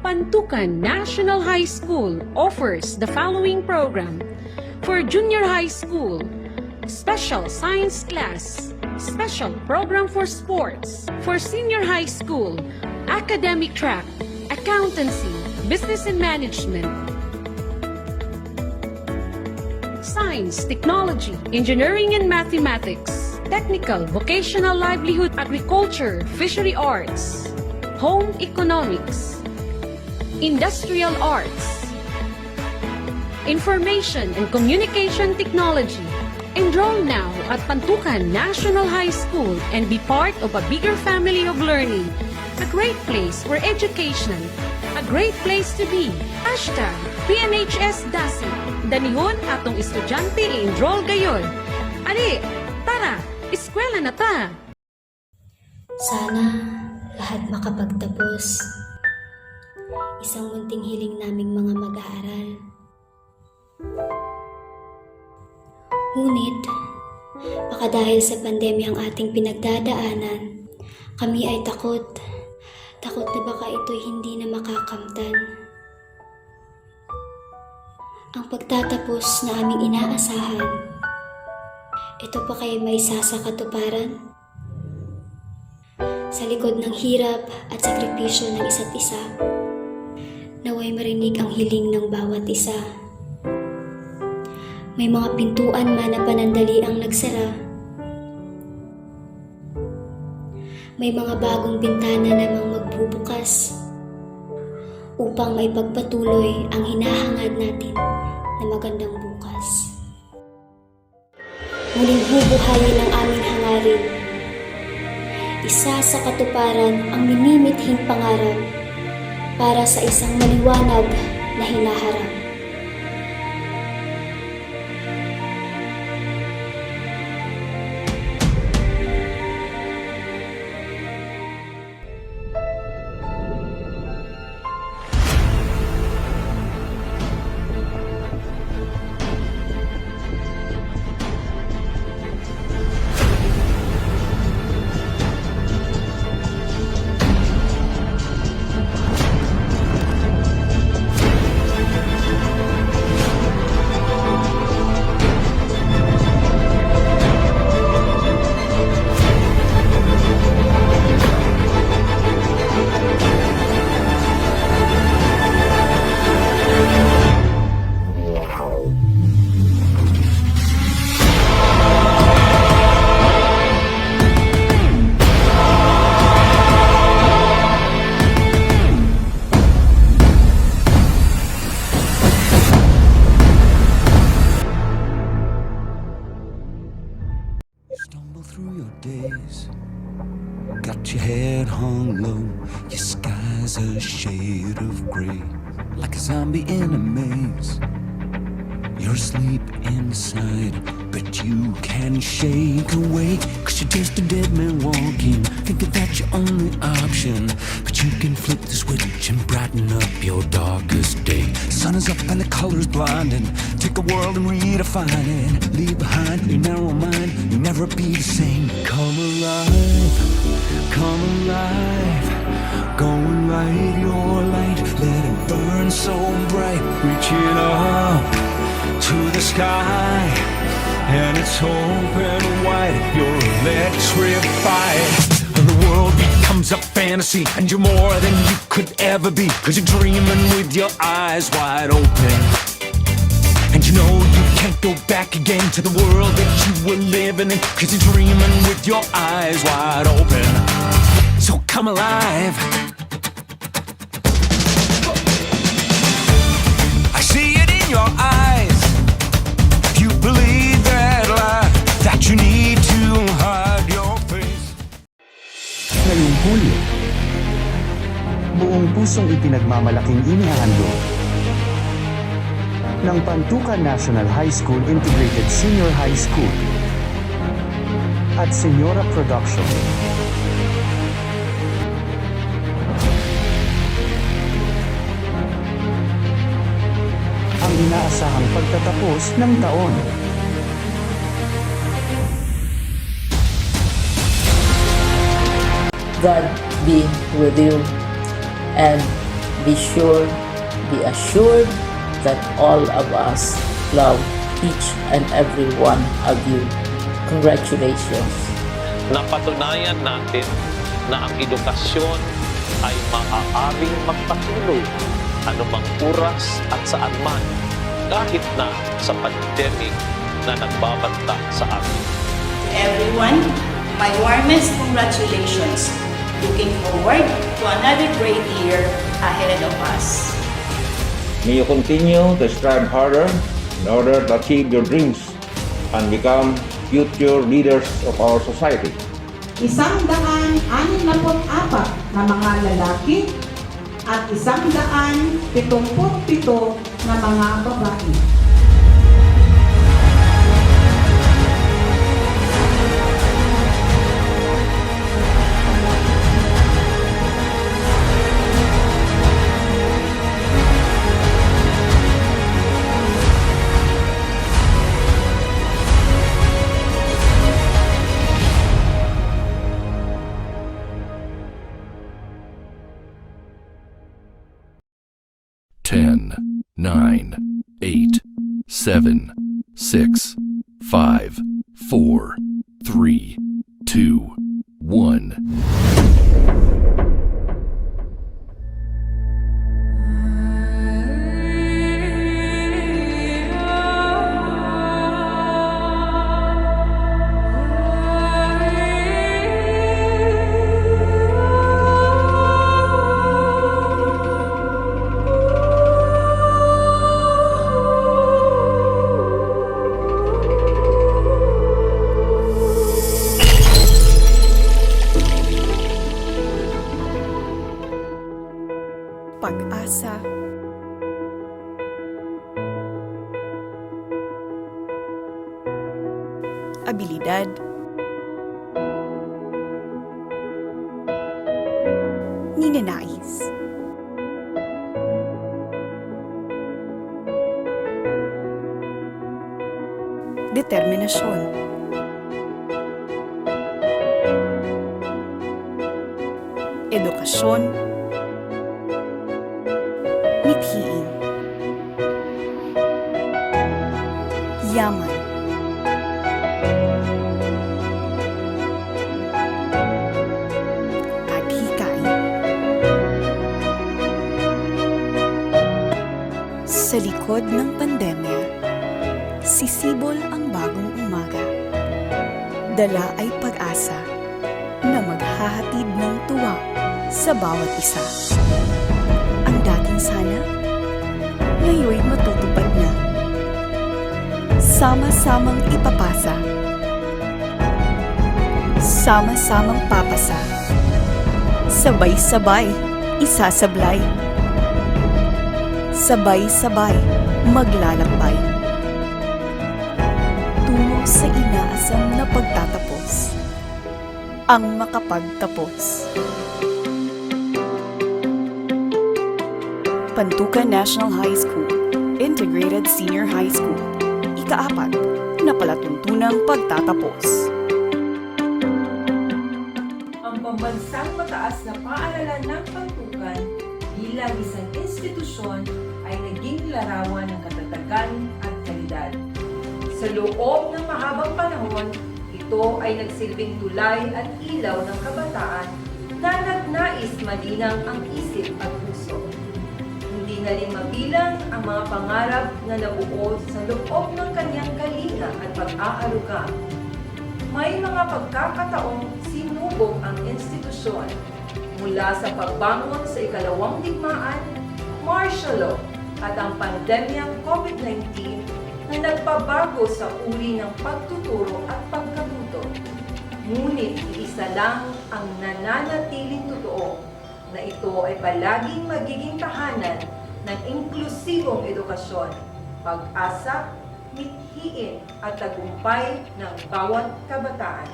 Pantukan National High School offers the following program. For junior high school, special science class, special program for sports. For senior high school, academic track, accountancy, business and management, science, technology, engineering and mathematics, technical, vocational livelihood, agriculture, fishery arts, home economics, industrial arts, information and communication technology. Enroll now at Pantukan National High School and be part of a bigger family of learning. A great place for education. A great place to be. Hashtag PNHS Dasi. Danihon atong estudyante i-enroll gayon. Ali, tara, eskwela na ta. Sana lahat makapagtapos. Isang munting hiling naming mga mag-aaral. Ngunit, baka dahil sa pandemya ang ating pinagdadaanan, kami ay takot. Takot na baka ito'y hindi na makakamtan. Ang pagtatapos na aming inaasahan, ito pa kaya may sasakatuparan? Sa likod ng hirap at sakripisyo ng isa't isa, naway marinig ang hiling ng bawat isa. May mga pintuan man na panandali ang nagsara. May mga bagong bintana namang magbubukas upang may pagpatuloy ang hinahangad natin na magandang bukas. Muling bubuhayin ang aming hangarin. Isa sa katuparan ang minimithing pangarap para sa isang maliwanag na hinaharap. Stumble through your days, got your head hung low, your sky's a shade of gray, like a zombie in a maze. You're asleep inside, but you can't shake awake, 'cause you're just a dead man walking, thinking that's your only option. But you can flip the switch and brighten up your darkest day. Sun is up and the colors blinding, take a world and redefine it. Leave behind your narrow mind, you'll never be the same. Come alive, go and light your light, let it burn so bright, reaching up to the sky, and it's open wide, you're electrified. The world becomes a fantasy, and you're more than you could ever be, 'cause you're dreaming with your eyes wide open. And you know you can't go back again to the world that you were living in, 'cause you're dreaming with your eyes wide open. So come alive. I see it in your eyes. You believe that lie, that you need to hide your face. Ngayong Hulyo, buong pusong ipinagmamalaking inihahandog ng Pantukan National High School Integrated Senior High School at Senyora Production. Ang inaasahang pagtatapos ng taon. God be with you and Be assured that all of us love each and every one of you. Congratulations. Napatunayan natin na ang edukasyon ay maaaring magpatuloy anumang oras at saan man, kahit na sa pandemic na nagbabanta sa atin. Everyone, my warmest congratulations. Looking forward to another great year ahead of us. May you continue to strive harder in order to achieve your dreams and become future leaders of our society. 164 na mga lalaki at 177 na mga babae. Ten, 9, 8, 7, 6, 5, 4, 3, 2, 1. Pag-asa, abilidad, ninanais, determinasyon, edukasyon, mithiin, yaman, at hikain. Sa likod ng pandemya, sisibol ang bagong umaga. Dala ay pag-asa na maghahatid ng tuwa sa bawat isa. Ang dating sana, ngayon'y matutupad na. Sama-samang ipapasa. Sama-samang papasa. Sabay-sabay, isasablay. Sabay-sabay, maglalakbay. Tungo sa inaasam na pagtatapos. Ang makapagtapos. Pantukan National High School, Integrated Senior High School, Ika-IV na Palatuntunang Pagtatapos. Ang pambansang mataas na paaralan ng Pantukan bilang isang institusyon ay naging larawan ng katatagan at kalidad. Sa loob ng mahabang panahon, ito ay nagsilbing tulay at ilaw ng kabataan na nagnais malinang ang isip at puso. Hindi na rin mabilang ang mga pangarap na nabuo sa loob ng kanyang kalinga at pag-aaruga. May mga pagkakataong sinubok ang institusyon mula sa pagbangon sa ikalawang digmaan, martial law at ang pandemyang COVID-19 na nagpabago sa uri ng pagtuturo at pagkatuto. Ngunit isa lang ang nananatiling totoo na ito ay palaging magiging tahanan ng inklusibong edukasyon, pag-asa, mithiin at tagumpay ng bawat kabataan.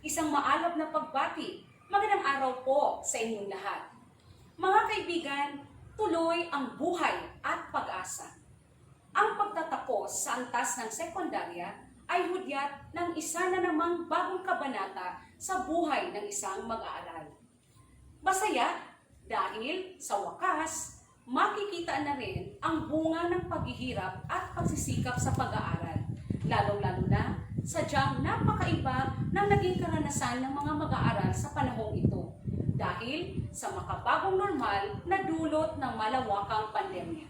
Isang maalab na pagbati. Magandang araw po sa inyong lahat. Mga kaibigan, tuloy ang buhay at pag-asa. Ang pagtatapos sa antas ng sekundarya ay hudyat ng isa na namang bagong kabanata sa buhay ng isang mag-aaral. Masaya Dahil sa wakas, makikita na rin ang bunga ng paghihirap at pagsisikap sa pag-aaral, lalong-lalo na sadyang napakaiba ng naging karanasan ng mga mag-aaral sa panahong ito dahil sa makabagong normal na dulot ng malawakang pandemya.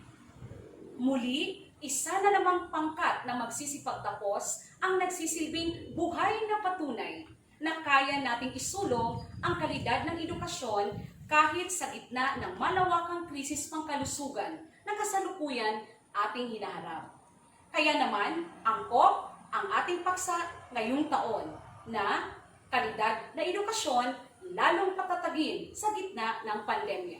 Muli, isa na namang pangkat na magsisipagtapos ang nagsisilbing buhay na patunay na kaya nating isulong ang kalidad ng edukasyon kahit sa gitna ng malawakang krisis pangkalusugan na kasalukuyan ating hinaharap. Kaya naman, angkop ang ating paksa ngayong taon na kalidad na edukasyon lalong patatagin sa gitna ng pandemya.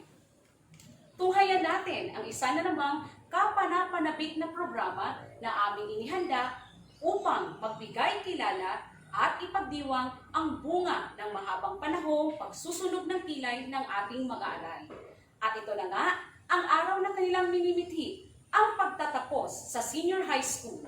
Tunghayan natin ang isa na namang kapanapanabik na programa na aming inihanda upang magbigay kilala at ipagdiwang ang bunga ng mahabang panahong pagsusunog ng pilay ng ating mag-aaral. At ito na nga ang araw na kanilang minimithi, ang pagtatapos sa senior high school.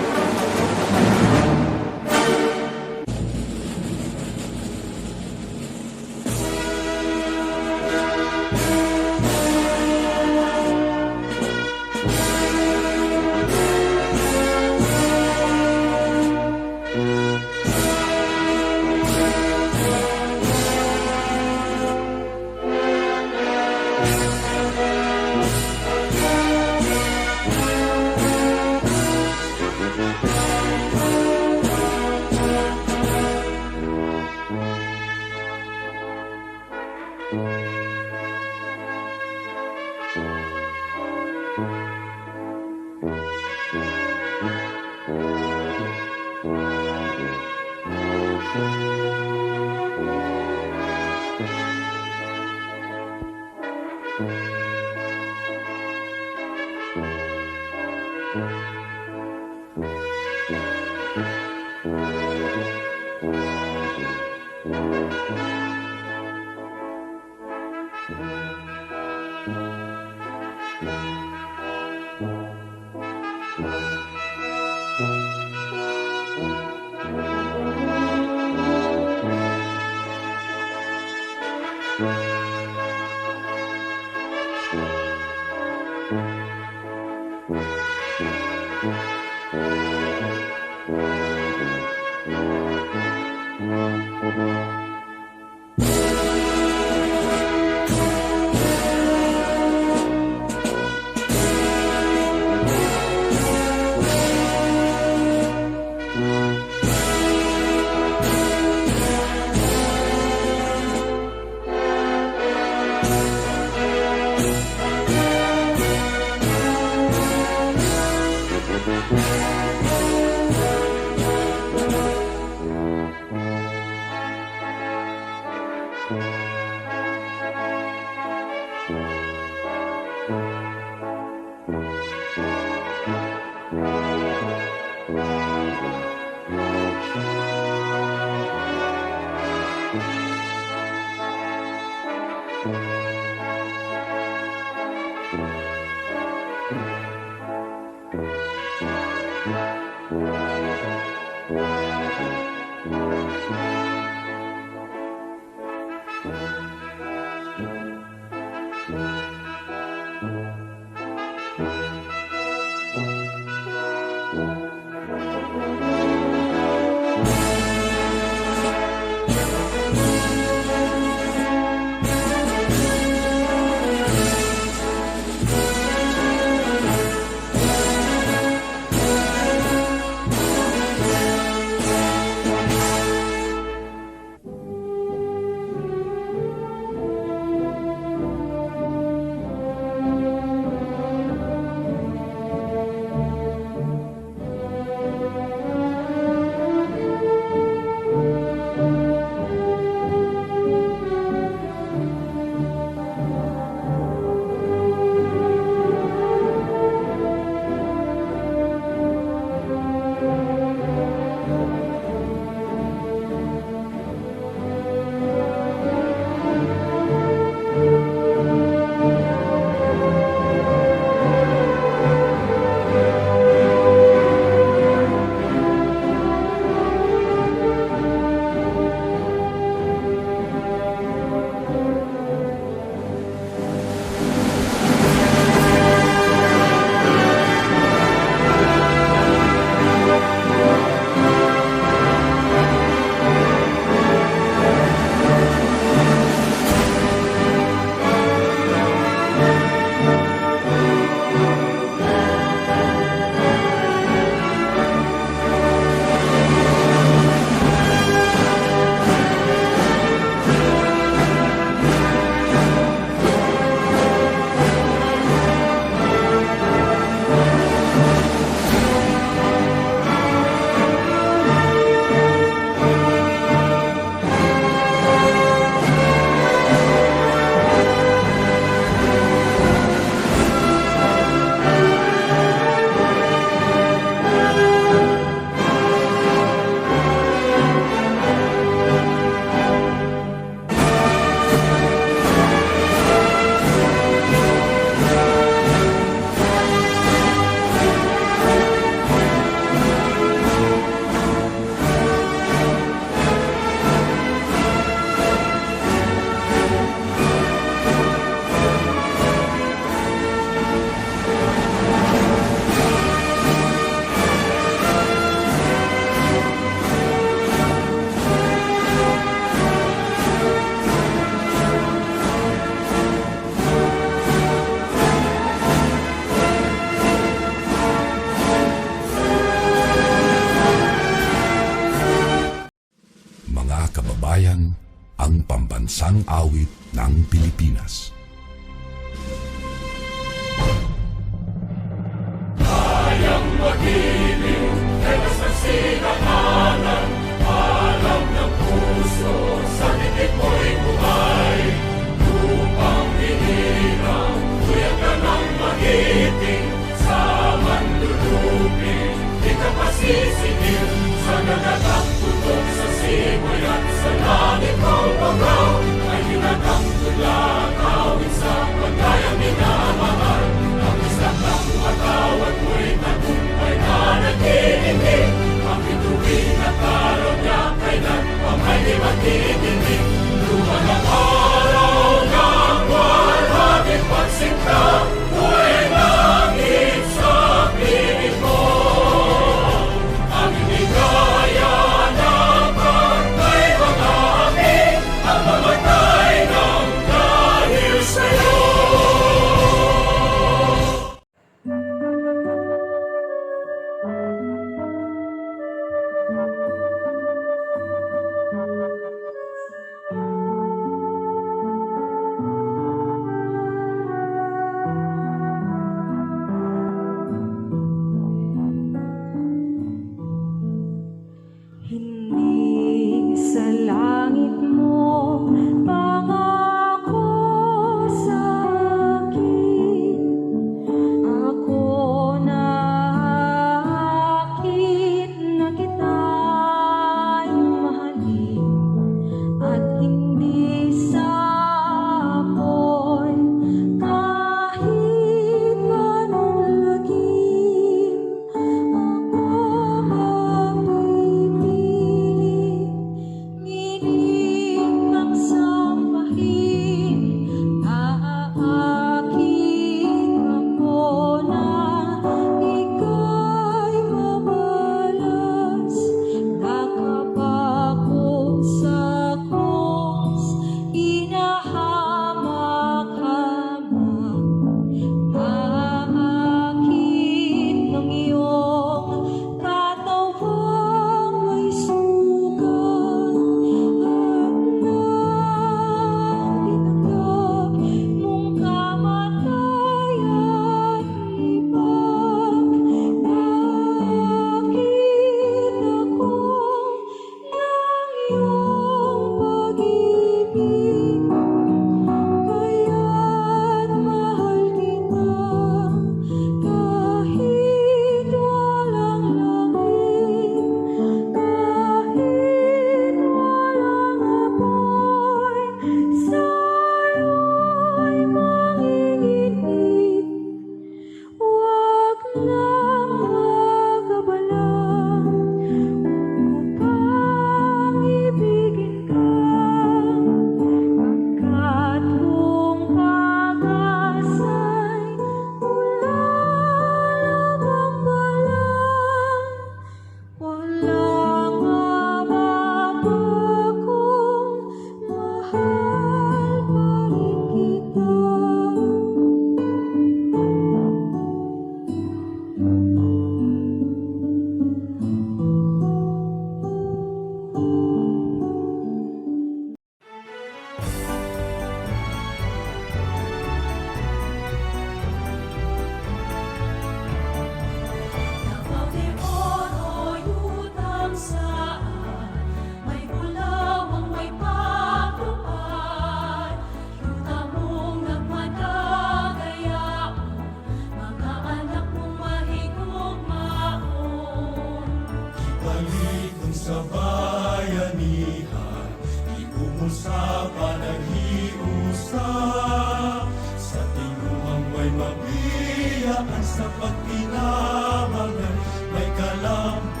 mabiyaan sa pagkinabangan, may kalambuan.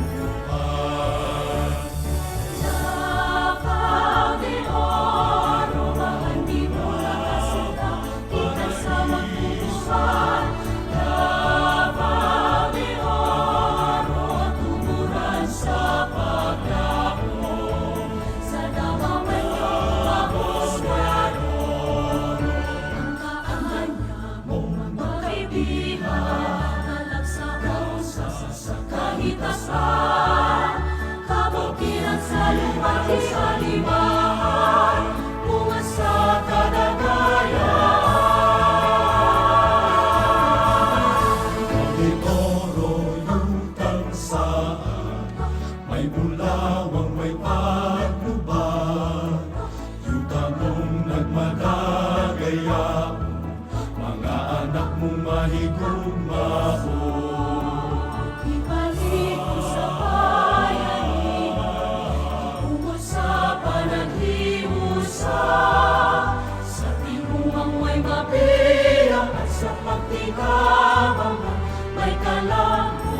May bulawang may patnubay, yung tanong nagmadagaya, mga anak mong mahigumao. Ibalik mo sa bayani, umusapan at himusa, sa tinumang may mabiyak at sa pagtikabangan may kalambuan.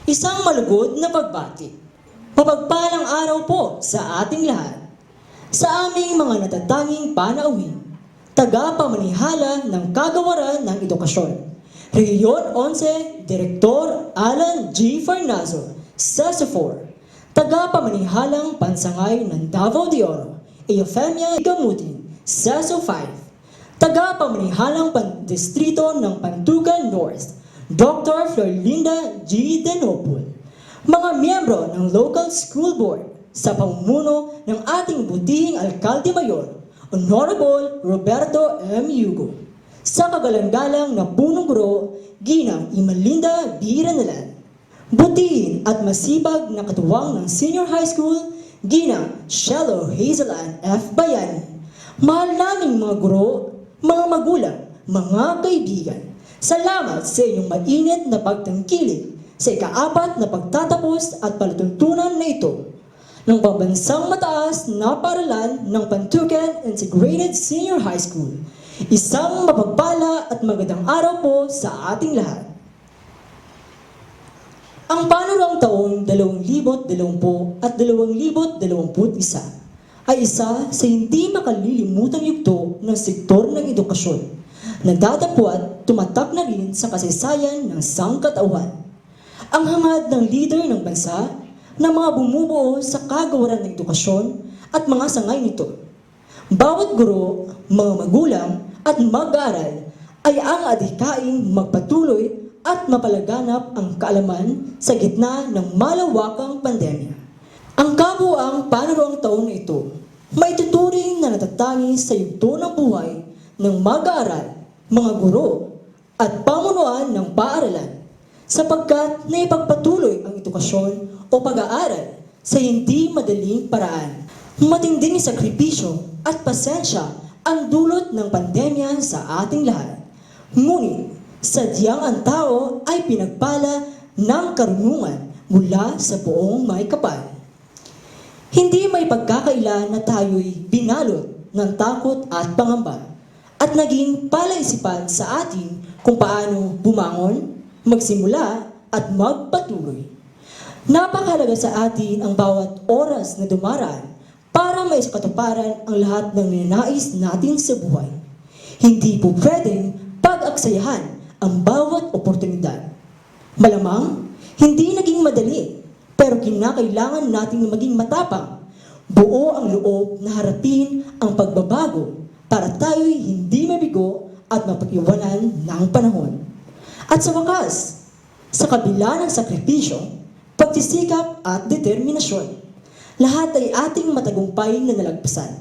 Isang malugod na pagbati. Mapagpalang araw po sa ating lahat. Sa aming mga natatanging panauhin, tagapamanihala ng kagawaran ng edukasyon. Rehiyon 11, Direktor Alan G. Farnazo, SESA-4. Tagapamanihalang pansangay ng Davao de Oro, Eufemia Gamutin, SESA-5. Tagapamanihalang pandistrito ng Pantukan North, Dr. Florinda G. Denopul, mga miyembro ng Local School Board sa pamumuno ng ating butihing Alkalde Mayor, Honorable Roberto M. Yugo, sa kagalang-galang na punong guro, Ginang Imalinda B. Ranalan, butihin at masipag na katuwang ng Senior High School, Ginang Shelo Hazelan F. Bayani, mahal naming mga guro, mga magulang, mga kaibigan, salamat sa inyong mainit na pagtangkilik sa ika-4 na pagtatapos at palatuntunan na ito ng pambansang mataas na paaralan ng Pantukan Integrated Senior High School. Isang mapagpala at magandang araw po sa ating lahat. Ang panulang taong 2020 at 2021 ay isa sa hindi makalilimutang yugto ng sektor ng edukasyon, nagtatapwat tumatak na rin sa kasaysayan ng sangkatauhan. Ang hangad ng leader ng bansa na mga bumubuo sa kagawaran ng edukasyon at mga sangay nito. Bawat guro, mga magulang at mag-aaral ay ang adhikaing magpatuloy at mapalaganap ang kaalaman sa gitna ng malawakang pandemya. Ang kabuuang panulang taon na ito maituturing na natatangi sa yugto ng buhay ng mag-aaral, mga guro, at pamunuan ng paaralan, sapagkat naipagpatuloy ang edukasyon o pag-aaral sa hindi madaling paraan. Matinding sakripisyo at pasensya ang dulot ng pandemya sa ating lahat. Ngunit, sadyang ang tao ay pinagpala ng karunungan mula sa buong may kapal. Hindi may pagkakaila na tayo'y binalot ng takot at pangamba at naging palaisipan sa atin kung paano bumangon, magsimula at magpatuloy. Napakahalaga sa atin ang bawat oras na dumaraan para maisakatuparan ang lahat ng ninanais natin sa buhay. Hindi po pwedeng pag-aksayahan ang bawat oportunidad. Malamang, hindi naging madali, pero kinakailangan nating maging matapang. Buo ang loob na harapin ang pagbabago para tayo'y hindi mabigo at mapag-iwanan ng panahon. At sa wakas, sa kabila ng sakripisyo, pagsisikap at determinasyon, lahat ay ating matagumpay na nalagpasan.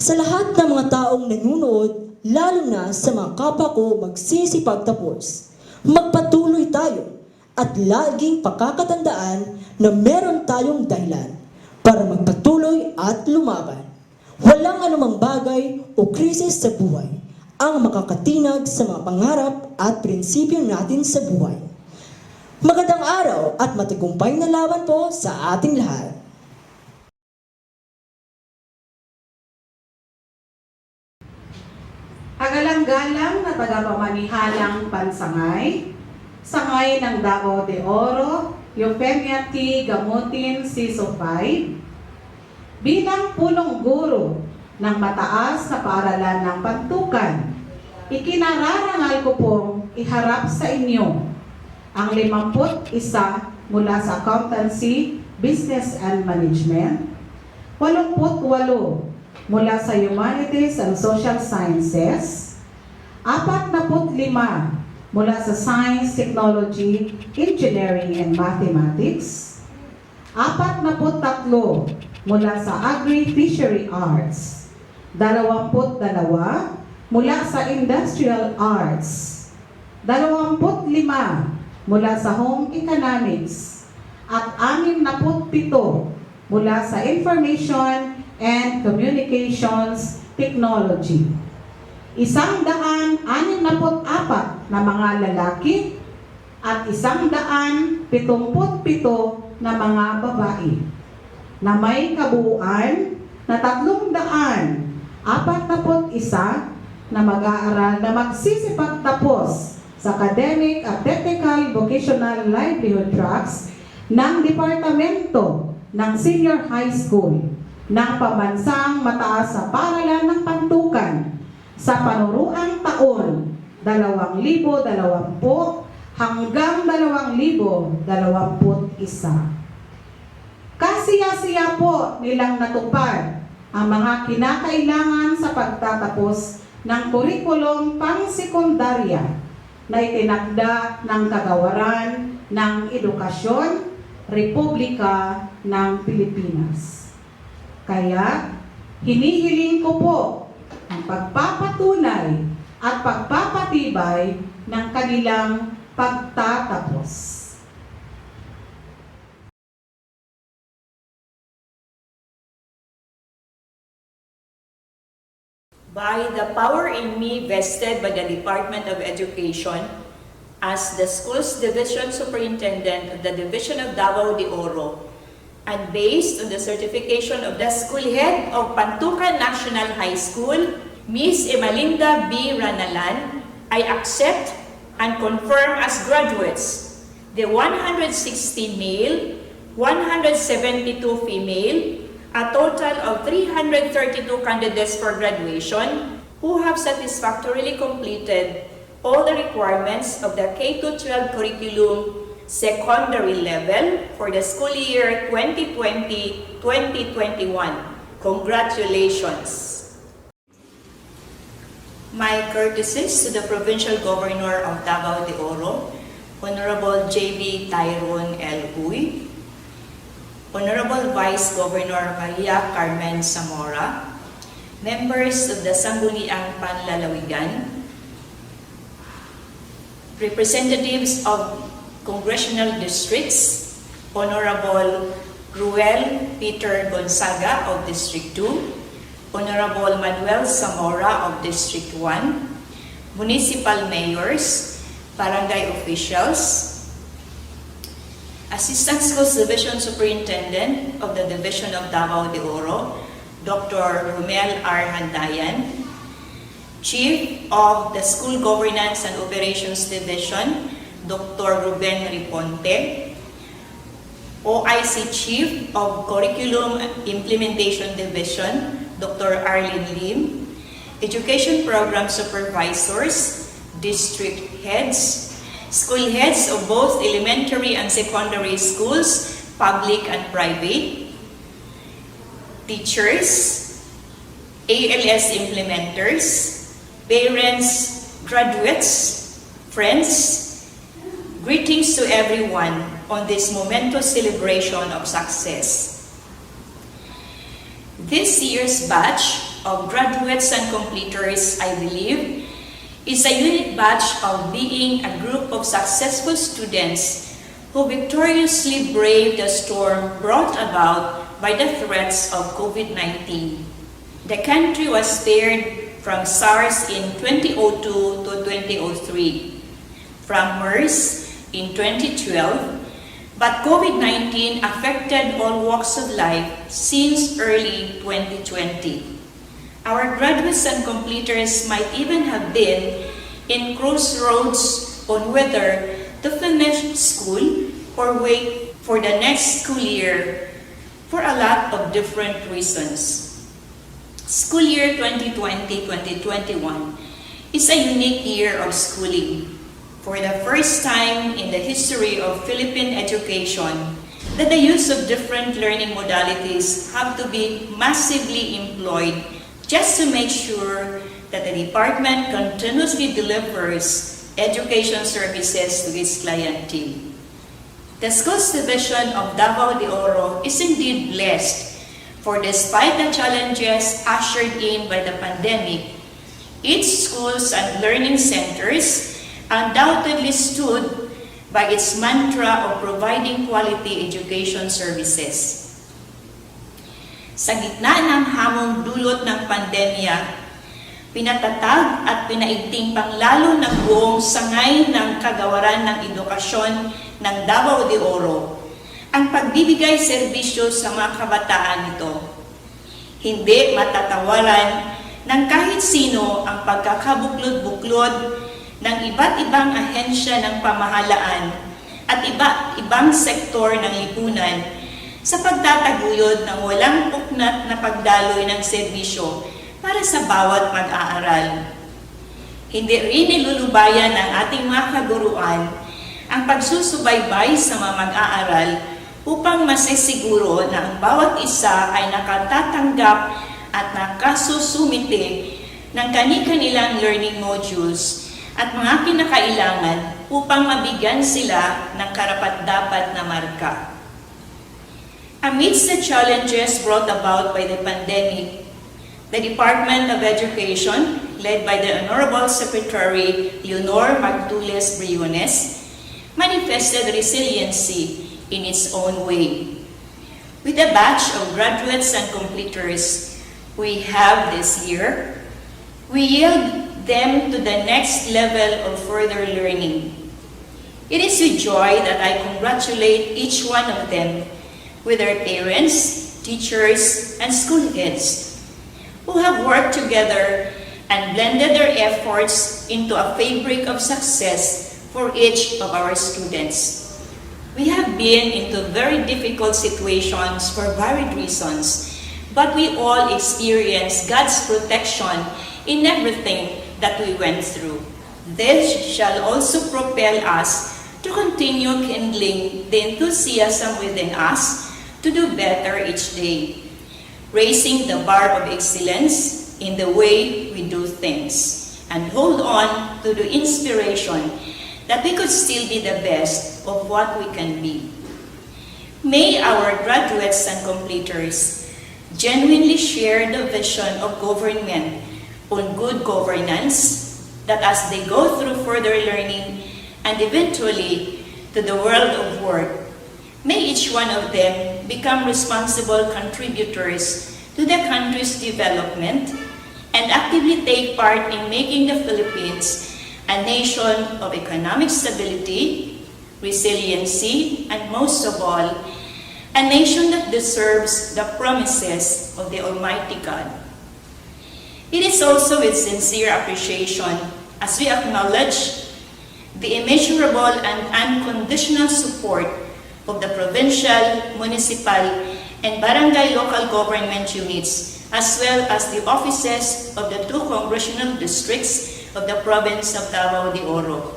Sa lahat ng mga taong nanunood, lalo na sa mga kapwa ko magsisipagtapos, magpatuloy tayo at laging pakakatandaan na meron tayong dahilan para magpatuloy at lumaban. Walang anumang bagay o krisis sa buhay ang makakatinag sa mga pangarap at prinsipyo natin sa buhay. Magandang araw at matagumpay na laban po sa ating lahat. Agalang-galang na tagapamanihalang pansangay, sangay ng Davao de Oro, Eufemia T. Gamutin, CISO 5, bilang punong guro ng mataas na paaralan ng Pantukan, ikinararangal ko pong iharap sa inyo ang 51 mula sa Accountancy, Business and Management, 88 mula sa Humanities and Social Sciences, 45 mula sa Science, Technology, Engineering and Mathematics, 43 mula sa Agri-Fishery Arts, 22 mula sa Industrial Arts, 25 mula sa Home Economics, at 67 mula sa Information and Communications Technology. 164 na mga lalaki at 177 na mga babae na may kabuuan na 341 na mag-aaral na magsisipagtapos sa academic at technical vocational livelihood tracks ng Departamento ng Senior High School ng Pambansang Mataas sa Paaralan ng Pantukan sa panuruang taon 2020 hanggang 2021. Kasiya-siya po nilang natupad ang mga kinakailangan sa pagtatapos ng kurikulum pang-sekundarya na itinakda ng Kagawaran ng Edukasyon, Republika ng Pilipinas. Kaya, hinihiling ko po ang pagpapatunay at pagpapatibay ng kanilang pagtatapos. By the power in me vested by the Department of Education as the Schools Division Superintendent of the Division of Davao de Oro, and based on the certification of the School Head of Pantukan National High School, Ms. Emalinda B. Ranalan, I accept and confirm as graduates the 160 male, 172 female, a total of 332 candidates for graduation who have satisfactorily completed all the requirements of the K-12 curriculum secondary level for the school year 2020-2021. Congratulations! My courtesies to the Provincial Governor of Davao de Oro, Honorable J.B. Tyrone L. Uy, Honorable Vice Governor Maria Carmen Zamora, members of the Sangguniang Panlalawigan, representatives of congressional districts, Honorable Ruel Peter Gonzaga of District 2, Honorable Manuel Zamora of District 1, Municipal Mayors, Barangay Officials, Assistant Schools Division Superintendent of the Division of Davao de Oro, Dr. Romel R. Handayan, Chief of the School Governance and Operations Division, Dr. Ruben Riponte, OIC Chief of Curriculum Implementation Division, Dr. Arlene Lim, Education Program Supervisors, District Heads, School Heads of both elementary and secondary schools, public and private, teachers, ALS implementers, parents, graduates, friends, greetings to everyone on this momentous celebration of success. This year's batch of graduates and completers, I believe, is a unique batch of being a group of successful students who victoriously braved the storm brought about by the threats of COVID-19. The country was spared from SARS in 2002 to 2003, from MERS in 2012, but COVID-19 affected all walks of life since early 2020. Our graduates and completers might even have been in crossroads on whether to finish school or wait for the next school year for a lot of different reasons. School year 2020-2021 is a unique year of schooling. For the first time in the history of Philippine education, that the use of different learning modalities have to be massively employed just to make sure that the department continuously delivers education services to its clientele. The Schools Division of Davao de Oro is indeed blessed, for despite the challenges ushered in by the pandemic, its schools and learning centers undoubtedly stood by its mantra of providing quality education services. Sa gitna ng hamong dulot ng pandemya, pinatatag at pinaigting panglalo ng buong sangay ng kagawaran ng edukasyon ng Davao de Oro ang pagbibigay serbisyo sa mga kabataan nito. Hindi matatawaran ng kahit sino ang pagkakabuklod-buklod ng iba't ibang ahensya ng pamahalaan at iba't ibang sektor ng lipunan sa pagtataguyod ng walang puknat na pagdaloy ng serbisyo para sa bawat mag-aaral. Hindi rin nilulubayan ng ating mga kaguruan ang pagsusubaybay sa mga mag-aaral upang masisiguro na ang bawat isa ay nakatatanggap at nakasusumite ng kani-kanilang learning modules at mga kinakailangan upang mabigyan sila ng karapat-dapat na marka. Amidst the challenges brought about by the pandemic, the Department of Education, led by the Honorable Secretary Leonor Magtules Briones, manifested resiliency in its own way. With a batch of graduates and completers we have this year, we yield them to the next level of further learning. It is with joy that I congratulate each one of them with their parents, teachers, and school heads who have worked together and blended their efforts into a fabric of success for each of our students. We have been into very difficult situations for varied reasons, but we all experienced God's protection in everything that we went through. This shall also propel us to continue kindling the enthusiasm within us to do better each day, raising the bar of excellence in the way we do things, and hold on to the inspiration that we could still be the best of what we can be. May our graduates and completers genuinely share the vision of government on good governance, that as they go through further learning and eventually to the world of work, May each one of them become responsible contributors to the country's development and actively take part in making the Philippines a nation of economic stability, resiliency, and most of all, a nation that deserves the promises of the Almighty God. It is also with sincere appreciation as we acknowledge the immeasurable and unconditional support of the provincial, municipal, and barangay local government units, as well as the offices of the 2 congressional districts of the province of Davao de Oro.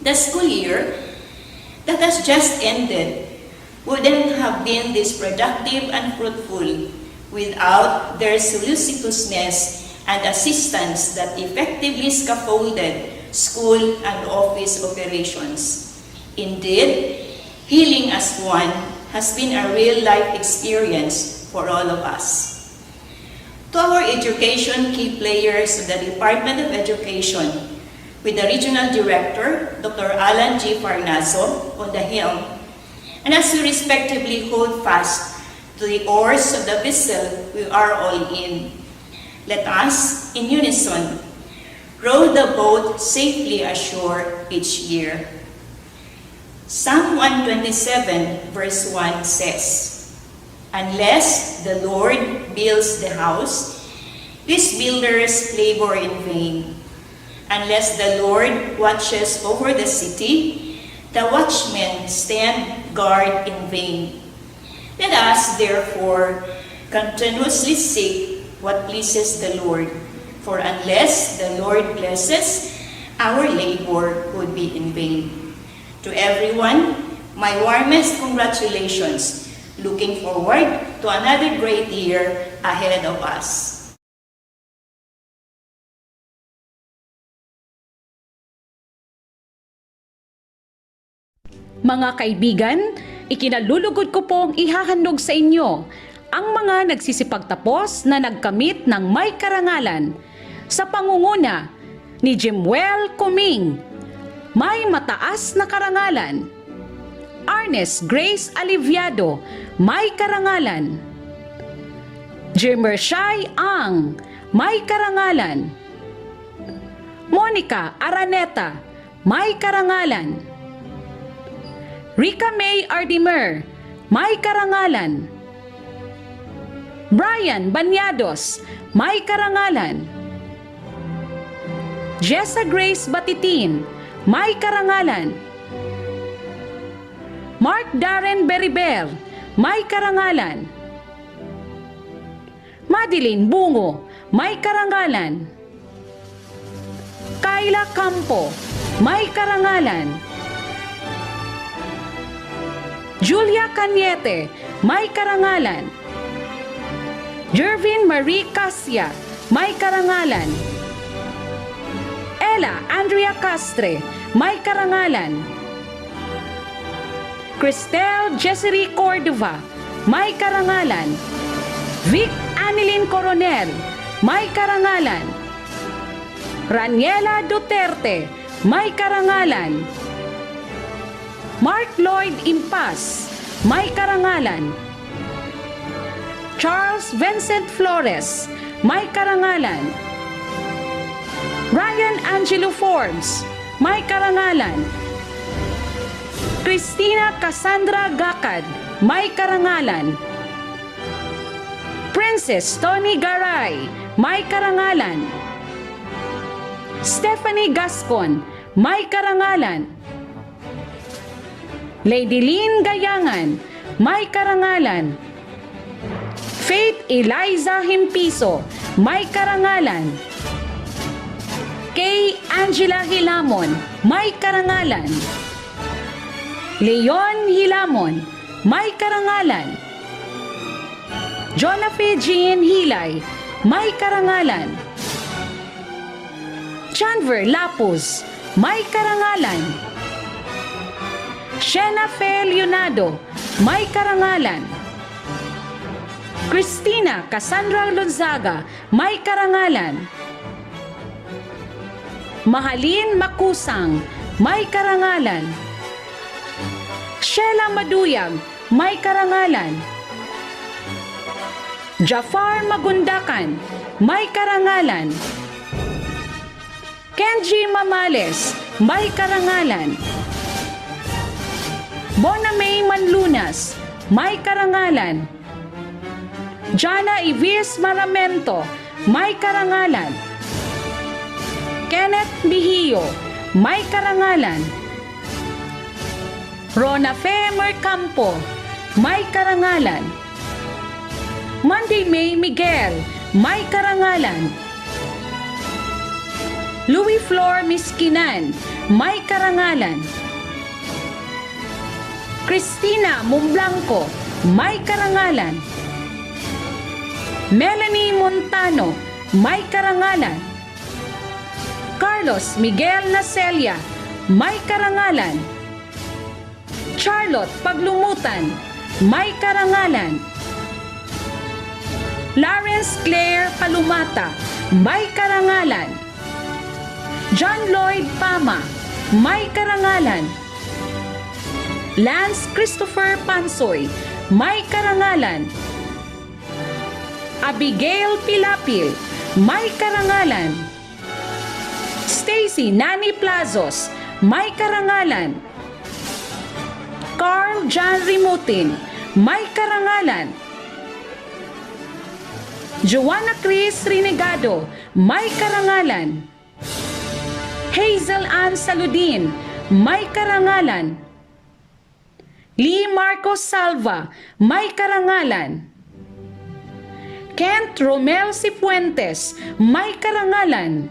The school year that has just ended wouldn't have been this productive and fruitful without their solicitousness and assistance that effectively scaffolded school and office operations. Indeed, healing as one has been a real-life experience for all of us. To our education key players of the Department of Education, with the Regional Director, Dr. Alan G. Farnaso, on the helm, and as we respectively hold fast to the oars of the vessel we are all in, let us, in unison, row the boat safely ashore each year. Psalm 127 verse 1 says, "Unless the Lord builds the house, its builders labor in vain. Unless the Lord watches over the city, the watchmen stand guard in vain. Let us, therefore, continuously seek what pleases the Lord, for unless the Lord blesses, our labor would be in vain." To everyone, my warmest congratulations. Looking forward to another great year ahead of us. Mga kaibigan, ikinalulugod ko pong ihahandog sa inyo ang mga nagsisipagtapos na nagkamit ng may karangalan sa pangunguna ni Jimwell Coming, may mataas na karangalan. Arnes Grace Aliviado, may karangalan. Jimershai Ang, may karangalan. Monica Araneta, may karangalan. Rika May Ardimer, may karangalan. Brian Banyados, may karangalan. Jessa Grace Batitin, may karangalan. Mark Darren Beriber, may karangalan. Madeline Bungo, may karangalan. Kayla Campo, may karangalan. Julia Cañete, may karangalan. Jervin Marie Cassia, may karangalan. Ella Andrea Castre, may karangalan. Cristel Jessery Cordova, may karangalan. Vic Anilin Coronel, may karangalan. Raniela Duterte, may karangalan. Mark Lloyd Impas, may karangalan. Charles Vincent Flores, may karangalan. Ryan Angelo Forbes, may karangalan. Christina Cassandra Gacad, may karangalan. Princess Tony Garay, may karangalan. Stephanie Gascon, may karangalan. Lady Lynn Gayangan, may karangalan. Faith Eliza Himpiso, may karangalan. Kay Angela Hilamon, may karangalan. Leon Hilamon, may karangalan. Jonafe Jean Hilay, may karangalan. Chanver Lapus, may karangalan. Shena Fe Leonardo, may karangalan. Christina Cassandra Lonzaga, may karangalan. Mahalin Makusang, may karangalan. Sheila Maduyag, may karangalan. Jafar Magundakan, may karangalan. Kenji Mamales, may karangalan. Bonamay Manlunas, may karangalan. Jana Ivis Maramento, may karangalan. Kenneth Bihio, may karangalan. Rona Fe Mercampo, may karangalan. Monday May Miguel, may karangalan. Louis Flor Miskinan, may karangalan. Cristina Mumblanco, may karangalan. Melanie Montano, may karangalan. Carlos Miguel Nacelia, may karangalan. Charlotte Paglumutan, may karangalan. Lawrence Claire Palumata, may karangalan. John Lloyd Pama, may karangalan. Lance Christopher Pansoy, may karangalan. Abigail Pilapil, may karangalan. Stacy Nani Plazos, may karangalan. Carl John Rimutin, may karangalan. Joanna Chris Renegado, may karangalan. Hazel Ann Saludin, may karangalan. Lee Marcos Salva, may karangalan. Kent Romel Cifuentes, may karangalan.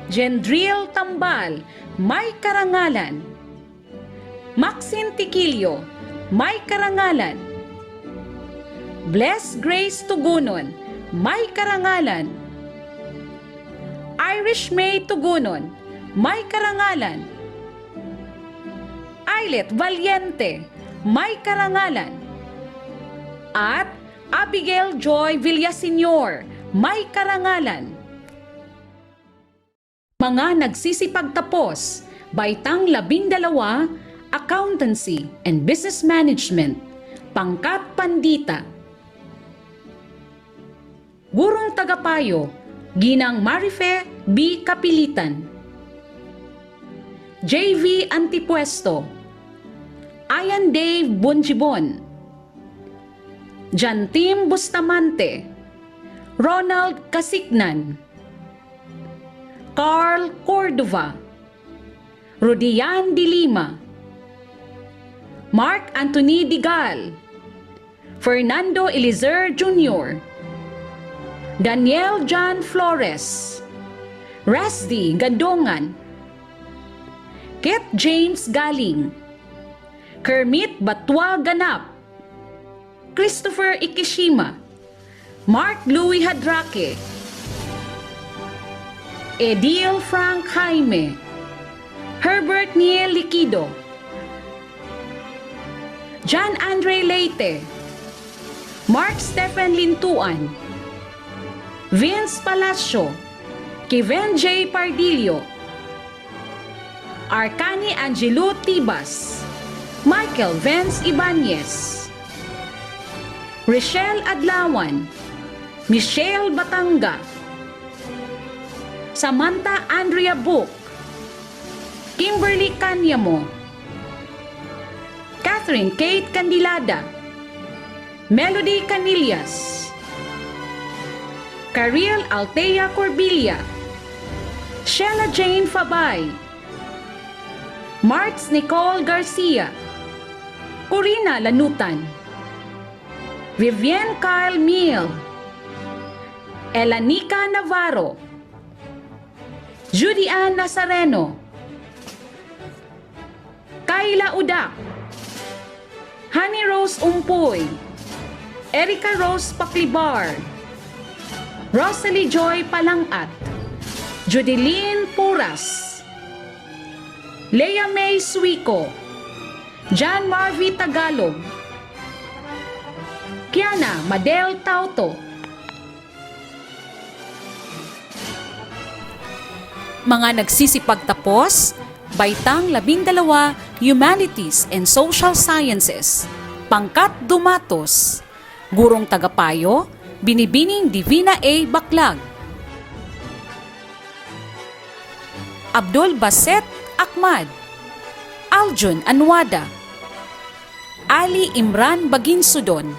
Jendril Tambal, may karangalan. Maxine Tiquillo, may karangalan. Bless Grace Tugunon, may karangalan. Irish May Tugunon, may karangalan. Ailet Valiente, may karangalan. At Abigail Joy Villaseñor, may karangalan. Mga nagsisipagtapos, Baitang 12, Accountancy and Business Management, pangkat pandita. Gurong tagapayo, Ginang Marife B. Kapilitan. JV Antipuesto, Ayan Dave Bunjibon, Jantim Bustamante, Ronald Kasiknan, Carl Cordova, Rodian de Lima, Mark Anthony Digal, Fernando Elizer Jr., Daniel John Flores, Rasdi Gandongan, Kit James Galing, Kermit Batwa Ganap, Christopher Ikishima, Mark Louis Hadrake, Edil Frank Jaime, Herbert Niel Liquido, John Andre Leite, Mark Stephen Lintuan, Vince Palacio, Kevin J. Pardillo, Arcani Angelo Tibas, Michael Vance Ibanez, Rochelle Adlawan, Michelle Batanga, Samantha Andrea Book, Kimberly Kanyamo, Catherine Kate Candilada, Melody Canillas, Cariel Altea Corbilla, Sheila Jane Fabay, Martz Nicole Garcia, Corina Lanutan, Vivienne Kyle Miel, Elanica Navarro, Judy Ann Nazareno, Kayla Udak, Honey Rose Umpoy, Erica Rose Paklibar, Rosalie Joy Palangat, Judeline Puras, Leia May Suico, John Marvy Tagalog, Kiana Madel Tauto. Mga nagsisipagtapos, Baitang 12, Humanities and Social Sciences. Pangkat Dumatos. Gurong Tagapayo, Binibining Divina A. Baclag. Abdul Baset Ahmad. Aljun Anwada. Ali Imran Baginsudon.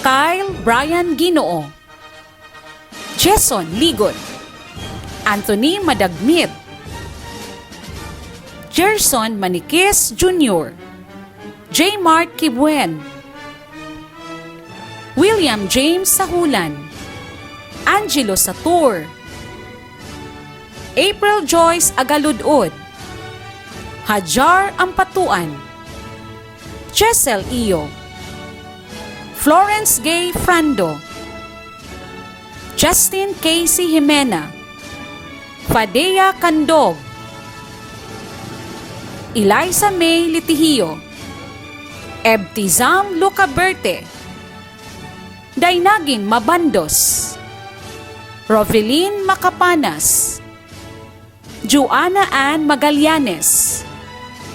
Kyle Brian Ginoo. Jason Ligon. Anthony Madagmit. Gerson Maniquez Jr. J. Mark Kibuen. William James Sahulan. Angelo Satur. April Joyce Agaludod. Hajar Ampatuan. Chesel Iyo. Florence Gay Frando. Justin Casey Jimena. Fadea Candog. Eliza May Litihio. Ebtizam Lucaberte. Dainagin Mabandos. Rovelyn Macapanas. Joanna Ann Magallanes.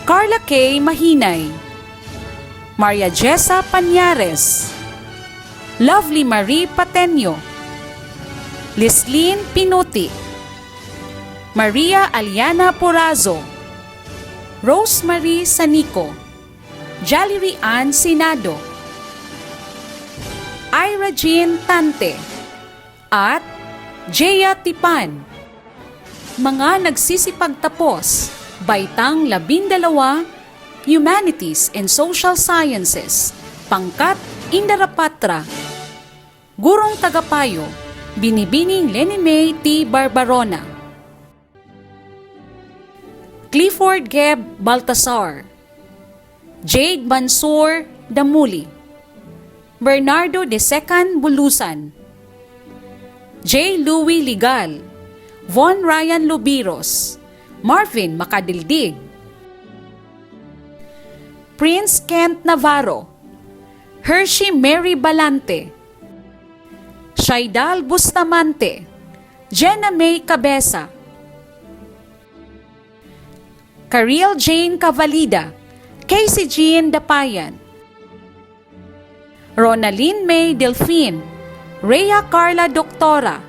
Carla K. Mahinay. Maria Jessa Panyares. Lovely Marie Patenyo. Lislyn Pinuti. Maria Aliana Porazo. Rosemary Sanico. Jallery Ann Sinado. Ira Jean Tante. At Jaya Tipan. Mga nagsisipagtapos, Baitang 12, Humanities and Social Sciences. Pangkat Indarapatra. Gurong Tagapayo, Binibining Lenny May T. Barbarona. Clifford Geb Baltasar. Jade Bansor Damuli. Bernardo de Secan Bulusan. J. Louis Ligal. Von Ryan Lubiros. Marvin Makadildig. Prince Kent Navarro. Hershey Mary Balante. Shaidal Bustamante. Jenna May Cabeza. Cariel Jane Cavalida. Casey Jean Dapayan. Ronaline May Delfin. Rhea Carla Doctora.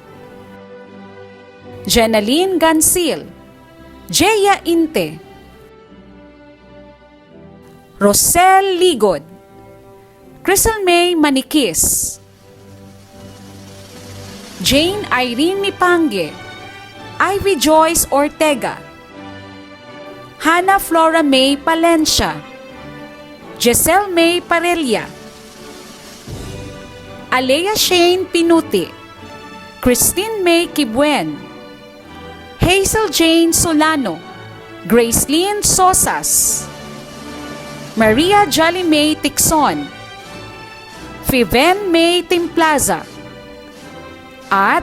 Jenaline Gansil. Jeya Inte. Rosel Ligod. Crystal May Manikis. Jane Irene Mipange. Ivy Joyce Ortega. Hannah Flora May Palencia. Giselle May Parella. Alea Shane Pinuti. Christine May Kibuen. Hazel Jane Solano. Gracelyn Sosas. Maria Jolly May Tixon. Fiven May Timplaza. At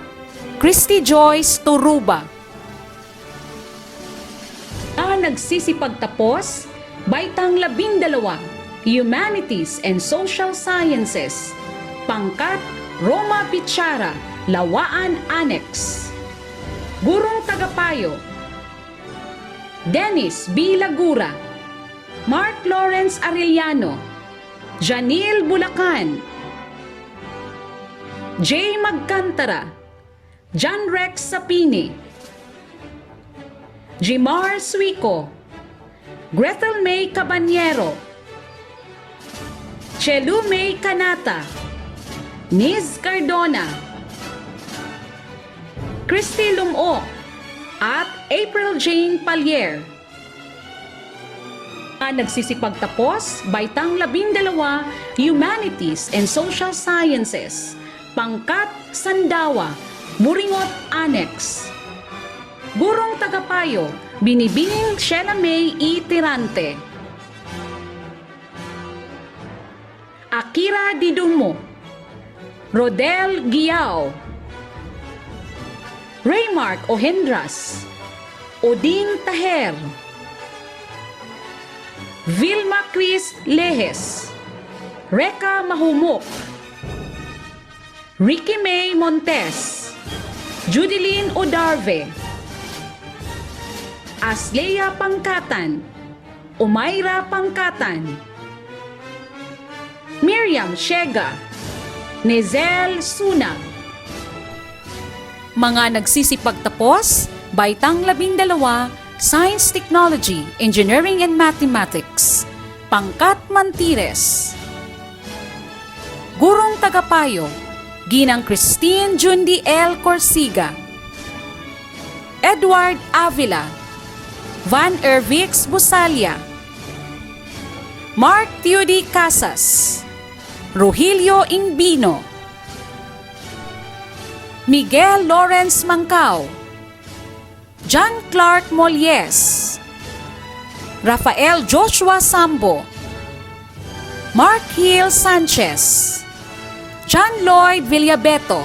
Christy Joyce Turuba. Nagsisipagtapos, Baitang 12, Humanities and Social Sciences. Pangkat Roma Pichara, Lawaan Annex. Gurong Tagapayo, Dennis B. Lagura. Mark Lawrence Arellano. Janil Bulacan. J. Magcantara. John Rex Sapini. Jimar Suico. Gretel May Cabanyero. Chelu May Canata. Niz Cardona. Christy Lumo. At April Jane Pallier. Nagsisipagtapos, Baitang 12, Humanities and Social Sciences. Pangkat Sandawa, Muringot Annex. Gurong Tagapayo, Binibining Sheila May E. Tirante. Akira Didumo. Rodel Giao. Raymark Ohendras. Oding Taher. Vilma Chris Lehes. Reka Mahumok. Ricky May Montes. Judeline Odarve. Aslea Pangkatan, Umayra Pangkatan, Miriam Shega, Nezel Sunag. Mga nagsisipagtapos, Baitang 12, Science, Technology, Engineering and Mathematics, Pangkat Mantires. Gurong Tagapayo, Ginang Christine Jundi L. Corsiga, Edward Avila, Van Ervix Busalia, Mark Theody Casas, Rogelio Ingbino, Miguel Lawrence Mancao, John Clark Molyes, Rafael Joshua Sambo, Mark Hill Sanchez, John Lloyd Villabeto,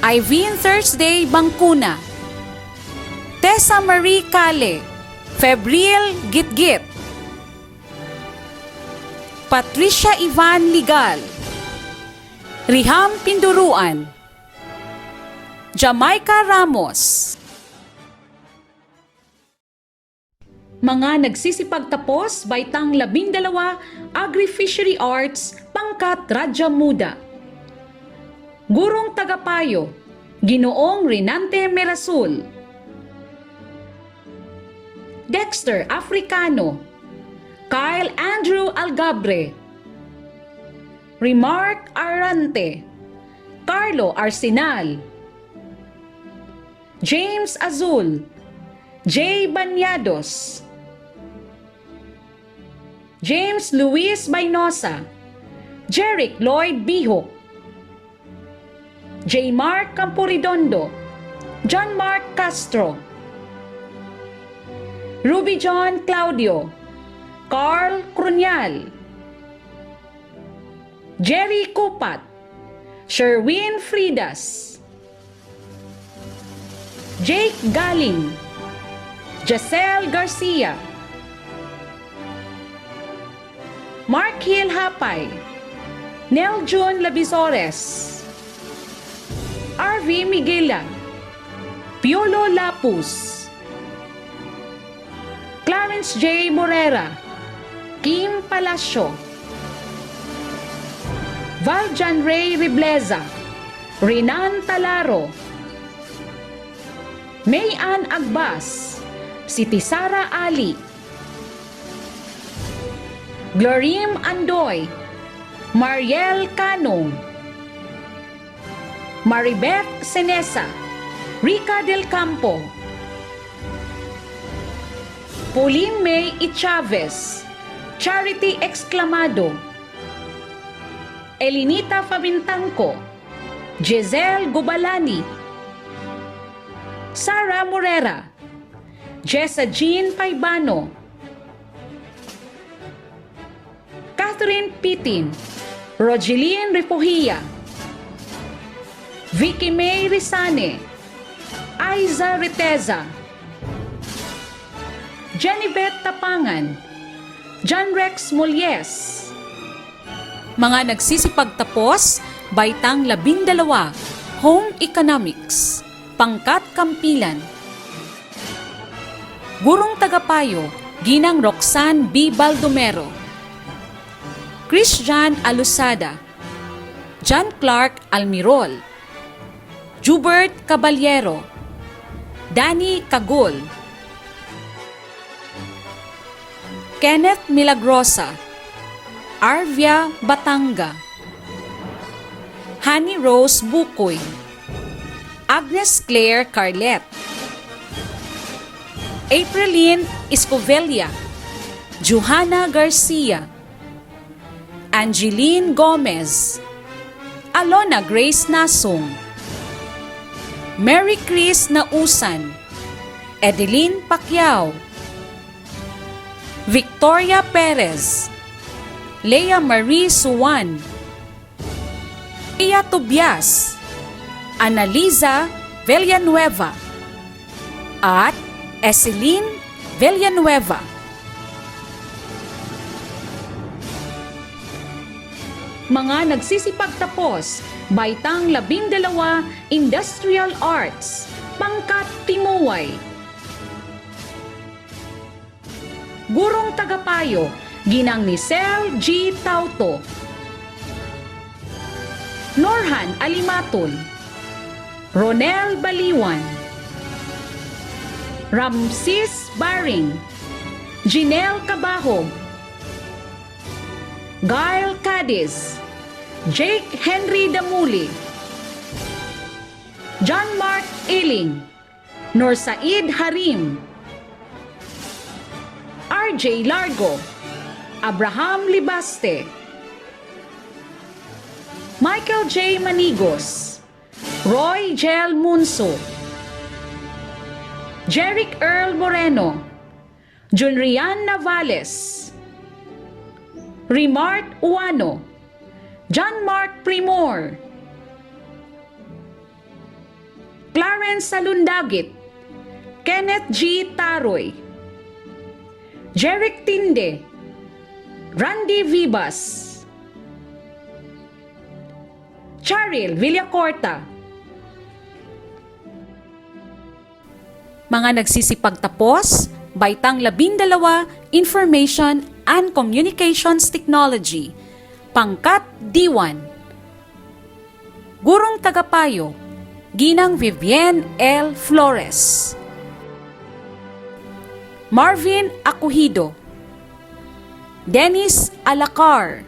Irene Thursday Bangcuna, Tessa Marie Cale, Febril Gitgit, Patricia Ivan Ligal, Riham Pinduruan, Jamaica Ramos. Mga nagsisipagtapos, Baitang 12, Agri-Fishery Arts, Pangkat Radya Muda. Gurong Tagapayo, Ginoong Renante Merasul, Dexter Africano, Kyle Andrew Algabre, Remark Arante, Carlo Arsenal, James Azul, Jay Banyados, James Luis Bainosa, Jeric Lloyd Bihok, J. Mark Campuridondo, John Mark Castro, Ruby John Claudio, Carl Crunyal, Jerry Kupat, Sherwin Fridas, Jake Galing, Jacel Garcia, Mark Hill Hapay, Neljun Labizores, RV Miguela, Piolo Lapus, Clarence J. Morera, Kim Palacio, Valjan Ray Ribleza, Renan Talaro, Mayan Agbas, Siti Sara Ali, Glorim Andoy, Mariel Canong, Maribeth Senesa, Rica Del Campo, Pauline May Ichavez, Charity Exclamado, Elinita Fabintanco, Giselle Gubalani, Sara Morera, Jessa Jean Paibano, Catherine Pitin, Rogeline Ripohia, Vicky May Rizane, Aiza Riteza, Jennifer Tapangan, John Rex Molyes. Mga nagsisipagtapos, Baitang 12, Home Economics, Pangkat Kampilan. Gurong Tagapayo, Ginang Roxanne B. Baldomero, Christian Alusada, John Clark Almirol, Jubert Caballero, Danny Cagol, Kenneth Milagrosa, Arvia Batanga, Honey Rose Bukoy, Agnes Claire Carlet, Apriline Escovelia, Johanna Garcia, Angeline Gomez, Alona Grace Nasong, Mary Chris Nausan, Edeline Pacquiao, Victoria Perez, Leia Marie Suwan, Leia Tobias, Analiza Villanueva, at Eseline Villanueva. Mga nagsisipagtapos, Baitang 12, Industrial Arts, Pangkat Timuay. Gurong tagapayo, ginang ni Sel G. Tauto. Norhan Alimaton, Ronel Baliwan, Ramsis Baring, Jinel Cabahog, Gail Cadiz, Jake Henry Damuli, John Mark Iling, Norsaid Harim, RJ Largo, Abraham Libaste, Michael J. Manigos, Roy Jel Munso, Jeric Earl Moreno, Junrian Navales, Remart Uano, John Mark Primor, Clarence Salundagit, Kenneth G. Taroy, Jeric Tinde, Randy Vivas, Charil Villacorta. Mga nagsisipagtapos, Baitang 12, Information and Communications Technology, Pangkat D1. Gurong tagapayo, Ginang Vivienne L. Flores, Marvin Acuhido, Dennis Alacar,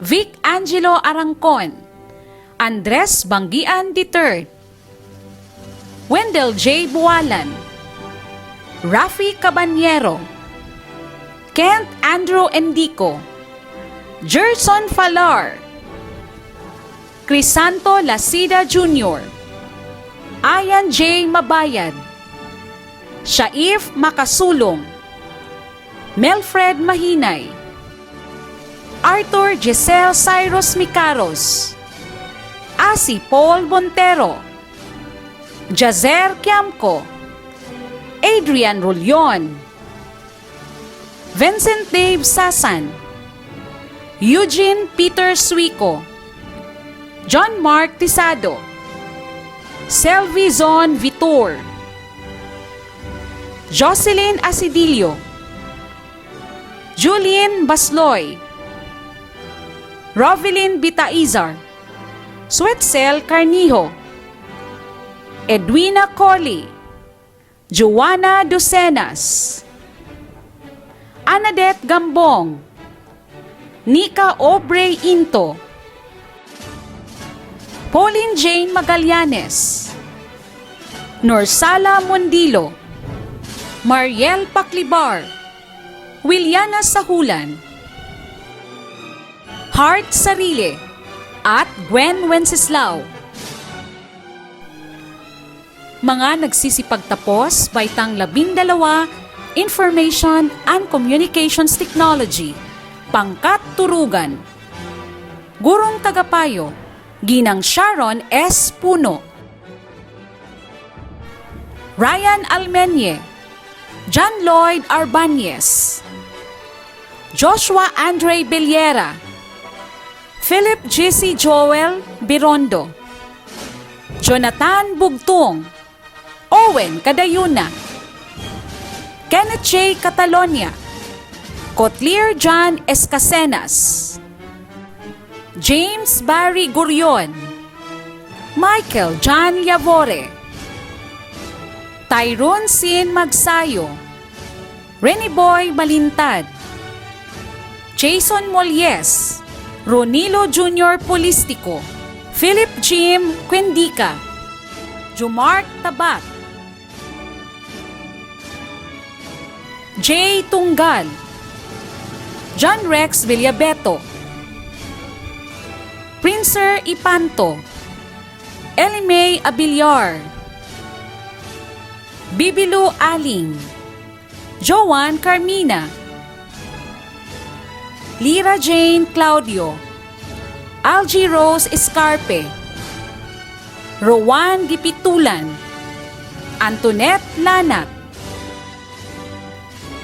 Vic Angelo Arangcon, Andres Bangian III, Wendell J. Bualan, Rafi Cabanyero, Kent Andrew Endico, Gerson Falar, Crisanto Lasida Jr., Ayan J. Mabayad, Shaif Makasulong, Melfred Mahinay, Arthur Giselle Cyrus Micaros, Asi Paul Montero, Jazer Kiamco, Adrian Rollion, Vincent Dave Sasan, Eugene Peter Suico, John Mark Tisado, Selvi Zon Vitor, Jocelyn Asidilio, Julian Basloy, Rovelyn Bitaizar, Swetzel Carnijo, Edwina Coley, Joanna Ducenas, Anadet Gambong, Nika Obrey Into, Pauline Jane Magallanes, Norsala Mondilo, Mariel Paclibar, Williana Sahulan, Heart Sarile, at Gwen Wenceslao. Mga nagsisipagtapos, Baitang 12, Information and Communications Technology, Pangkat Turugan. Gurong tagapayo, Ginang Sharon S. Puno, Ryan Almenye, John Lloyd Arbanez, Joshua Andre Bellera, Philip J.C. Joel Birondo, Jonathan Bugtong, Owen Cadayuna, Kenneth J. Catalonia, Cotlier John Escasenas, James Barry Gurion, Michael John Yavore, Tyrone Sin Magsayo, Rene Boy Malintad, Jason Molyes, Ronilo Jr. Polistico, Philip Jim Quendica, Jumark Tabat, J. Tunggal, John Rex Villabeto, Princer Ipanto, Elimay Abiliar, Bibilu Aling, Joan Carmina, Lira Jane Claudio, Algie Rose Escarpe, Rowan Gipitulan, Antoinette Lanat,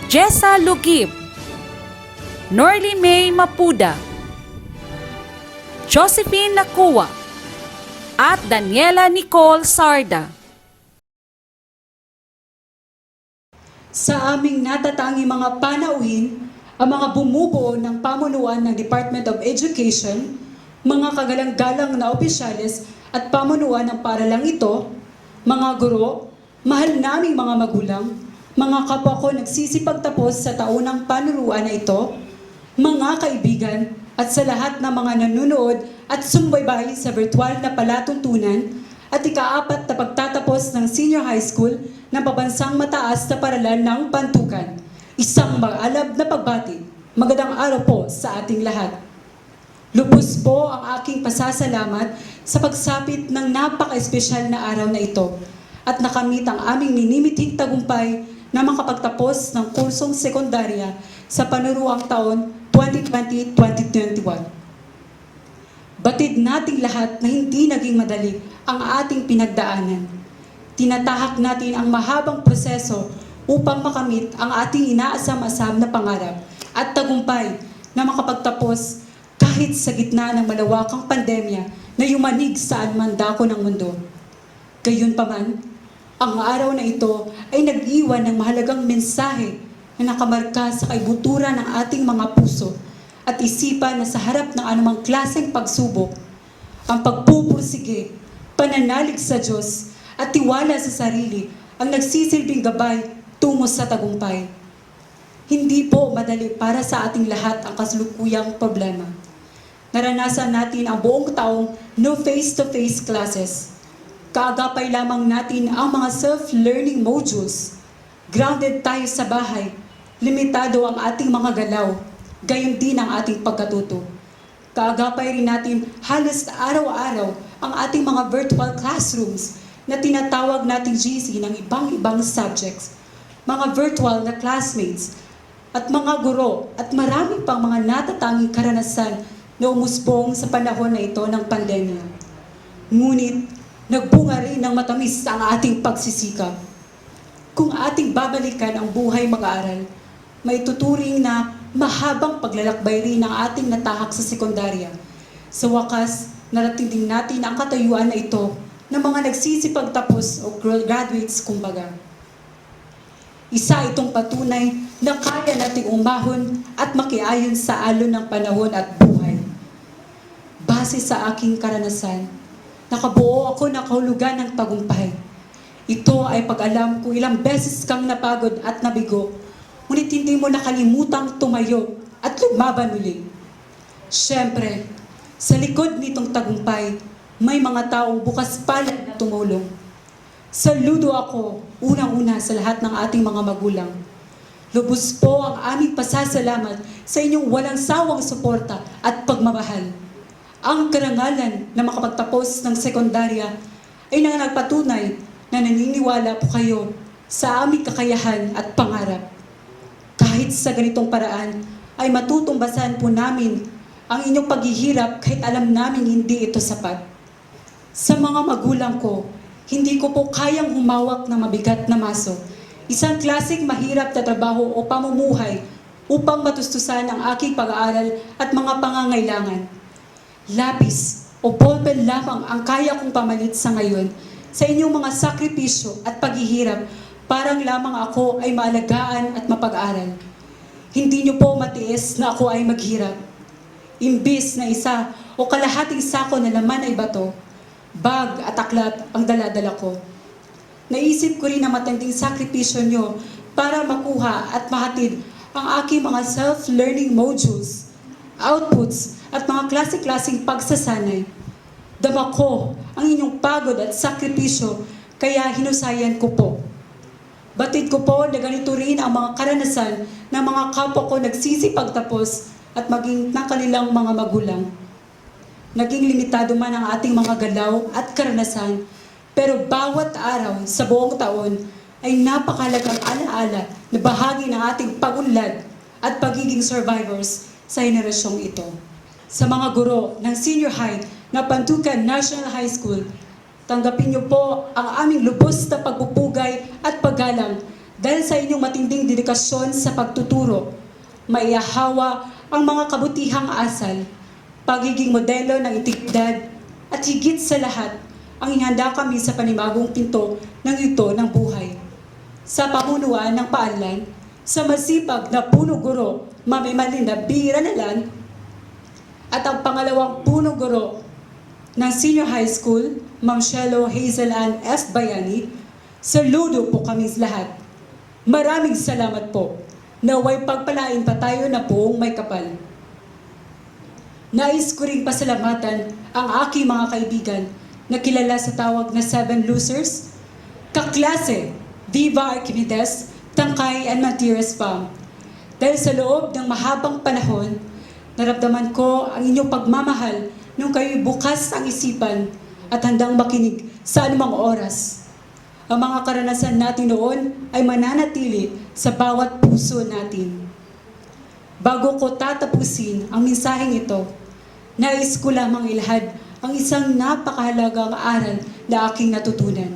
Jessa Lugib, Norly May Mapuda, Josephine Nakua, at Daniela Nicole Sarda. Sa aming natatanging mga panauhin, ang mga bumubuo ng pamunuan ng Department of Education, mga kagalang-galang na opisyales at pamunuan ng paaralang ito, mga guro, mahal naming mga magulang, mga kapwa ko nagsisipagtapos sa taunang panuruan na ito, mga kaibigan, at sa lahat ng mga nanonood at sumbaybay sa virtual na palatuntunan at ika-4 na pagtatapos ng senior high school ng pabansang mataas na paaralan ng Pantukan. Isang maalab na pagbati. Magandang araw po sa ating lahat. Lubos po ang aking pasasalamat sa pagsapit ng napaka-espesyal na araw na ito at nakamit ang aming minimiting tagumpay na makapagtapos ng kursong sekundarya sa panuruang taon 2020-2021. Batid nating lahat na hindi naging madali ang ating pinagdaanan. Tinatahak natin ang mahabang proseso upang makamit ang ating inaasam-asam na pangarap at tagumpay na makapagtapos kahit sa gitna ng malawakang pandemya na yumanig sa anumandako ng mundo. Gayunpaman, ang araw na ito ay nag-iwan ng mahalagang mensahe na nakamarka sa kaibuturan ng ating mga puso at isipan na sa harap ng anumang klaseng pagsubok, ang pagpupursige, pananalig sa Diyos at tiwala sa sarili ang nagsisilbing gabay tungo sa tagumpay. Hindi po madali para sa ating lahat ang kasalukuyang problema. Naranasan natin ang buong taong no face-to-face classes. Kaagapay lamang natin ang mga self-learning modules. Grounded tayo sa bahay. Limitado ang ating mga galaw. Gayon din ang ating pagkatuto. Kaagapay rin natin halos araw-araw ang ating mga virtual classrooms na tinatawag nating GC ng ibang-ibang subjects. Mga virtual na classmates at mga guro at marami pang mga natatanging karanasan na umusbong sa panahon na ito ng pandemya. Ngunit, nagbunga rin ng matamis ang ating pagsisikap. Kung ating babalikan ang buhay mag-aaral, may tuturing na mahabang paglalakbay rin ang ating natahak sa sekundarya. Sa wakas, narating din natin ang katayuan na ito ng mga nagsisipagtapos o graduates kumbaga. Isa itong patunay na kaya nating umahon at makiayon sa alon ng panahon at buhay. Base sa aking karanasan, nakabuo ako ng kahulugan ng tagumpay. Ito ay pag-alam kung ilang beses kang napagod at nabigo, ngunit hindi mo nakalimutang tumayo at lumaban uli. Siyempre, sa likod nitong tagumpay, may mga taong bukas palad na tumulong. Saludo ako, unang-una sa lahat ng ating mga magulang. Lubos po ang aming pasasalamat sa inyong walang sawang suporta at pagmamahal. Ang karangalan na makapagtapos ng sekundarya ay nagpatunay na naniniwala po kayo sa aming kakayahan at pangarap. Kahit sa ganitong paraan ay matutumbasan po namin ang inyong paghihirap kahit alam namin hindi ito sapat. Sa mga magulang ko, hindi ko po kayang humawak ng mabigat na maso, isang klaseng mahirap na trabaho o pamumuhay upang matustusan ang aking pag-aaral at mga pangangailangan. Lapis o ballpen lamang ang kaya kong pamalit sa ngayon sa inyong mga sakripisyo at paghihirap. Parang lamang ako ay maalagaan at mapag-aral. Hindi niyo po matiis na ako ay maghirap. Imbis na isa o kalahating sako na laman ay bato, bag at aklat ang dala-dala ko. Naisip ko rin na matinding sakripisyo niyo para makuha at mahatid ang aking mga self-learning modules, outputs at mga klase-klaseng pagsasanay. Dama ko ang inyong pagod at sakripisyo kaya hinusayan ko po. Batid ko po na ganito rin ang mga karanasan ng mga kapwa ko nagsisipagtapos at maging ng kanilang mga magulang. Naging limitado man ang ating mga galaw at karanasan, pero bawat araw sa buong taon ay napakalagang alaala na bahagi ng ating pag-unlad at pagiging survivors sa henerasyong ito. Sa mga guro ng senior high na Pantukan National High School, tanggapin niyo po ang aming lubos na pagpupugay at paggalang dahil sa inyong matinding dedikasyon sa pagtuturo. Maiahawa ang mga kabutihang asal, pagiging modelo ng integridad, at higit sa lahat, ang ihanda kami sa panibagong pinto ng ito ng buhay. sa pamunuan ng paaralan, sa masipag na punong guro, Ma'am Emalina B. Ranalan, at ang pangalawang punong guro ng Senior High School, Ma'am Shelo Hazel Ann F. Bayani, saludo po kami lahat. Maraming salamat po. Naway pagpalain pa tayo na buong may kapal. Nais ko ring pasalamatan ang aking mga kaibigan na kilala sa tawag na 7 Losers, kaklase, Viva Archimedes, Tangkay and Matiras Pam. Dahil sa loob ng mahabang panahon, naramdaman ko ang inyong pagmamahal nung kayo'y bukas ang isipan at handang makinig sa anumang oras. Ang mga karanasan natin noon ay mananatili sa bawat puso natin. Bago ko tatapusin ang mensaheng ito, nais ko lamang ilahad ang isang napakahalagang aral na aking natutunan.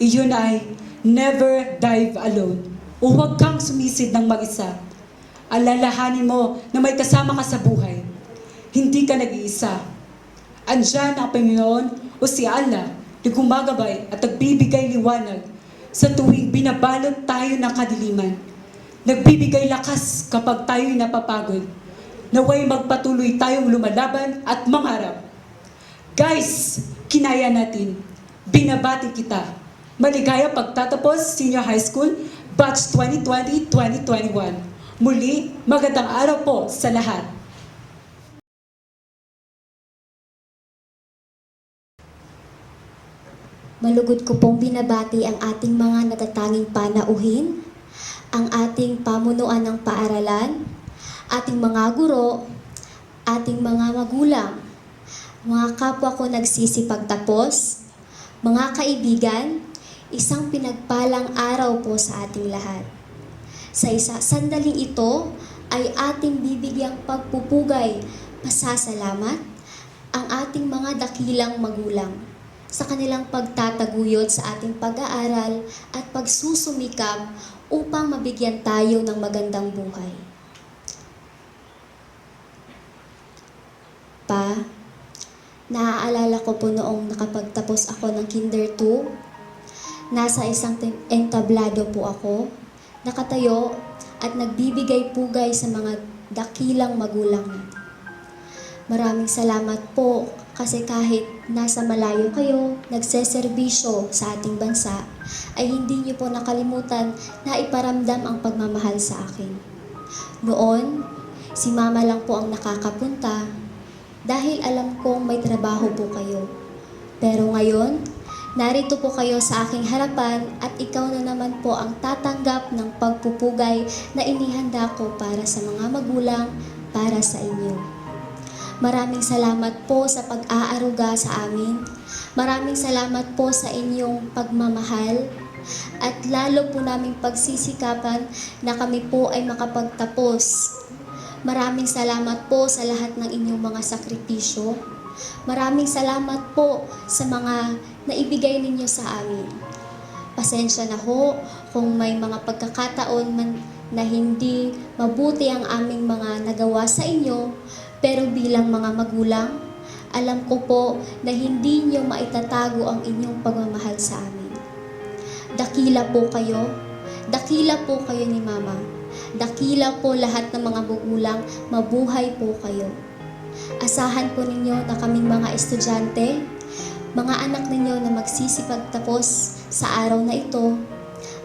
Iyon ay, never dive alone, o huwag kang sumisid ng mag-isa. Alalahanin mo na may kasama ka sa buhay. Hindi ka nag-iisa. Andyan ang Panginoon o si Allah na gumagabay at nagbibigay liwanag sa tuwing binabalot tayo ng kadiliman. Nagbibigay lakas kapag tayo'y napapagod. Naway magpatuloy tayong lumalaban at mangarap. Guys, kinaya natin. Binabati kita. Maligaya pagtatapos Senior High School, Batch 2020-2021. Muli, magandang araw po sa lahat. Malugod ko pong binabati ang ating mga natatanging panauhin, ang ating pamunuan ng paaralan, ating mga guro, ating mga magulang, mga kapwa ko nagsisipagtapos, mga kaibigan, isang pinagpalang araw po sa ating lahat. Sa sandaling ito ay ating bibigyang pagpupugay, pasasalamat ang ating mga dakilang magulang sa kanilang pagtataguyod sa ating pag-aaral at pagsusumikap upang mabigyan tayo ng magandang buhay. Pa, naaalala ko po noong nakapagtapos ako ng Kinder 2, nasa isang entablado po ako, nakatayo at nagbibigay pugay sa mga dakilang magulang natin. Maraming salamat po kasi kahit nasa malayo kayo, nagseserbisyo sa ating bansa, ay hindi niyo po nakalimutan na iparamdam ang pagmamahal sa akin. Noon, si Mama lang po ang nakakapunta dahil alam kong may trabaho po kayo. Pero ngayon, narito po kayo sa aking harapan at ikaw na naman po ang tatanggap ng pagpupugay na inihanda ko para sa mga magulang, para sa inyo. Maraming salamat po sa pag-aaruga sa amin. Maraming salamat po sa inyong pagmamahal. At lalo po naming pagsisikapan na kami po ay makapagtapos. Maraming salamat po sa lahat ng inyong mga sakripisyo. Maraming salamat po sa mga naibigay ninyo sa amin. Pasensya na ho kung may mga pagkakataon man na hindi mabuti ang aming mga nagawa sa inyo. Pero bilang mga magulang, alam ko po na hindi niyo maitatago ang inyong pagmamahal sa amin. Dakila po kayo ni Mama. Dakila po lahat ng mga magulang, mabuhay po kayo. Asahan po ninyo na kaming mga estudyante, mga anak ninyo na magsisipagtapos sa araw na ito,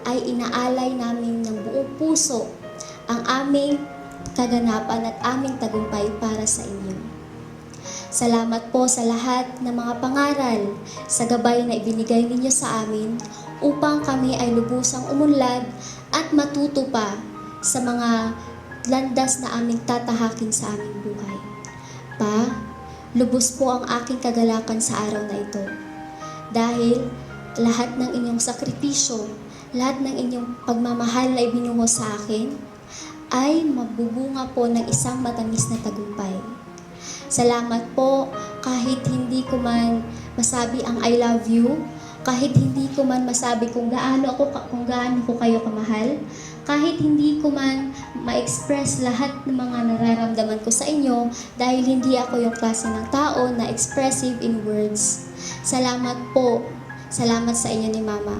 ay inaalay namin ng buong puso ang aming kaganapan at aming tagumpay para sa inyo. Salamat po sa lahat ng mga pangaral sa gabay na ibinigay ninyo sa amin upang kami ay lubusang umunlad at matuto pa sa mga landas na aming tatahakin sa aming buhay. Pa, lubos po ang aking kagalakan sa araw na ito. Dahil lahat ng inyong sakripisyo, lahat ng inyong pagmamahal na ibinuhos sa akin, ay mabubunga po ng isang matamis na tagumpay. Salamat po kahit hindi ko man masabi ang I love you, kahit hindi ko man masabi kung gaano ko kayo kamahal, kahit hindi ko man ma-express lahat ng mga nararamdaman ko sa inyo dahil hindi ako yung klase ng tao na expressive in words. Salamat po. Salamat sa inyo ni Mama.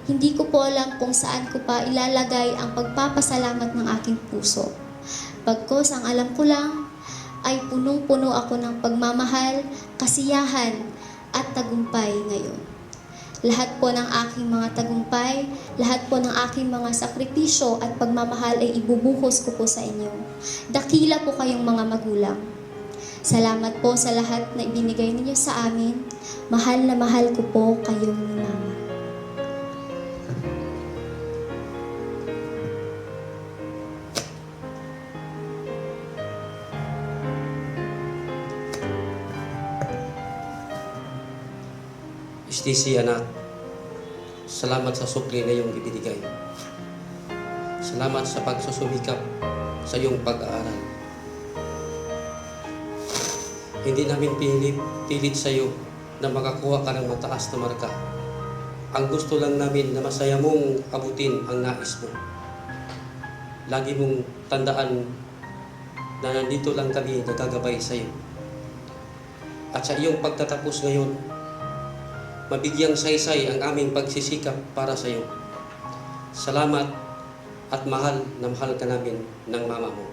Hindi ko po alam kung saan ko pa ilalagay ang pagpapasalamat ng aking puso. Pagkos ang alam ko lang ay punong-puno ako ng pagmamahal, kasiyahan at tagumpay ngayon. Lahat po ng aking mga tagumpay, lahat po ng aking mga sakripisyo at pagmamahal ay ibubuhos ko po sa inyo. Dakila po kayong mga magulang. Salamat po sa lahat na ibinigay ninyo sa amin. Mahal na mahal ko po kayong ni Mama. Stacy, anak, salamat sa sukli na iyong ibinigay. Salamat sa pagsusumikap sa iyong pag-aaral. Hindi namin pilit sa iyo na makakuha ka ng mataas na marka. Ang gusto lang namin na masaya mong abutin ang nais mo. Lagi mong tandaan na nandito lang kami nagagabay sa iyo. At sa iyong pagtatapos ngayon, mabigyang saysay ang aming pagsisikap para sa iyo. Salamat at mahal na mahal ka namin ng mama mo.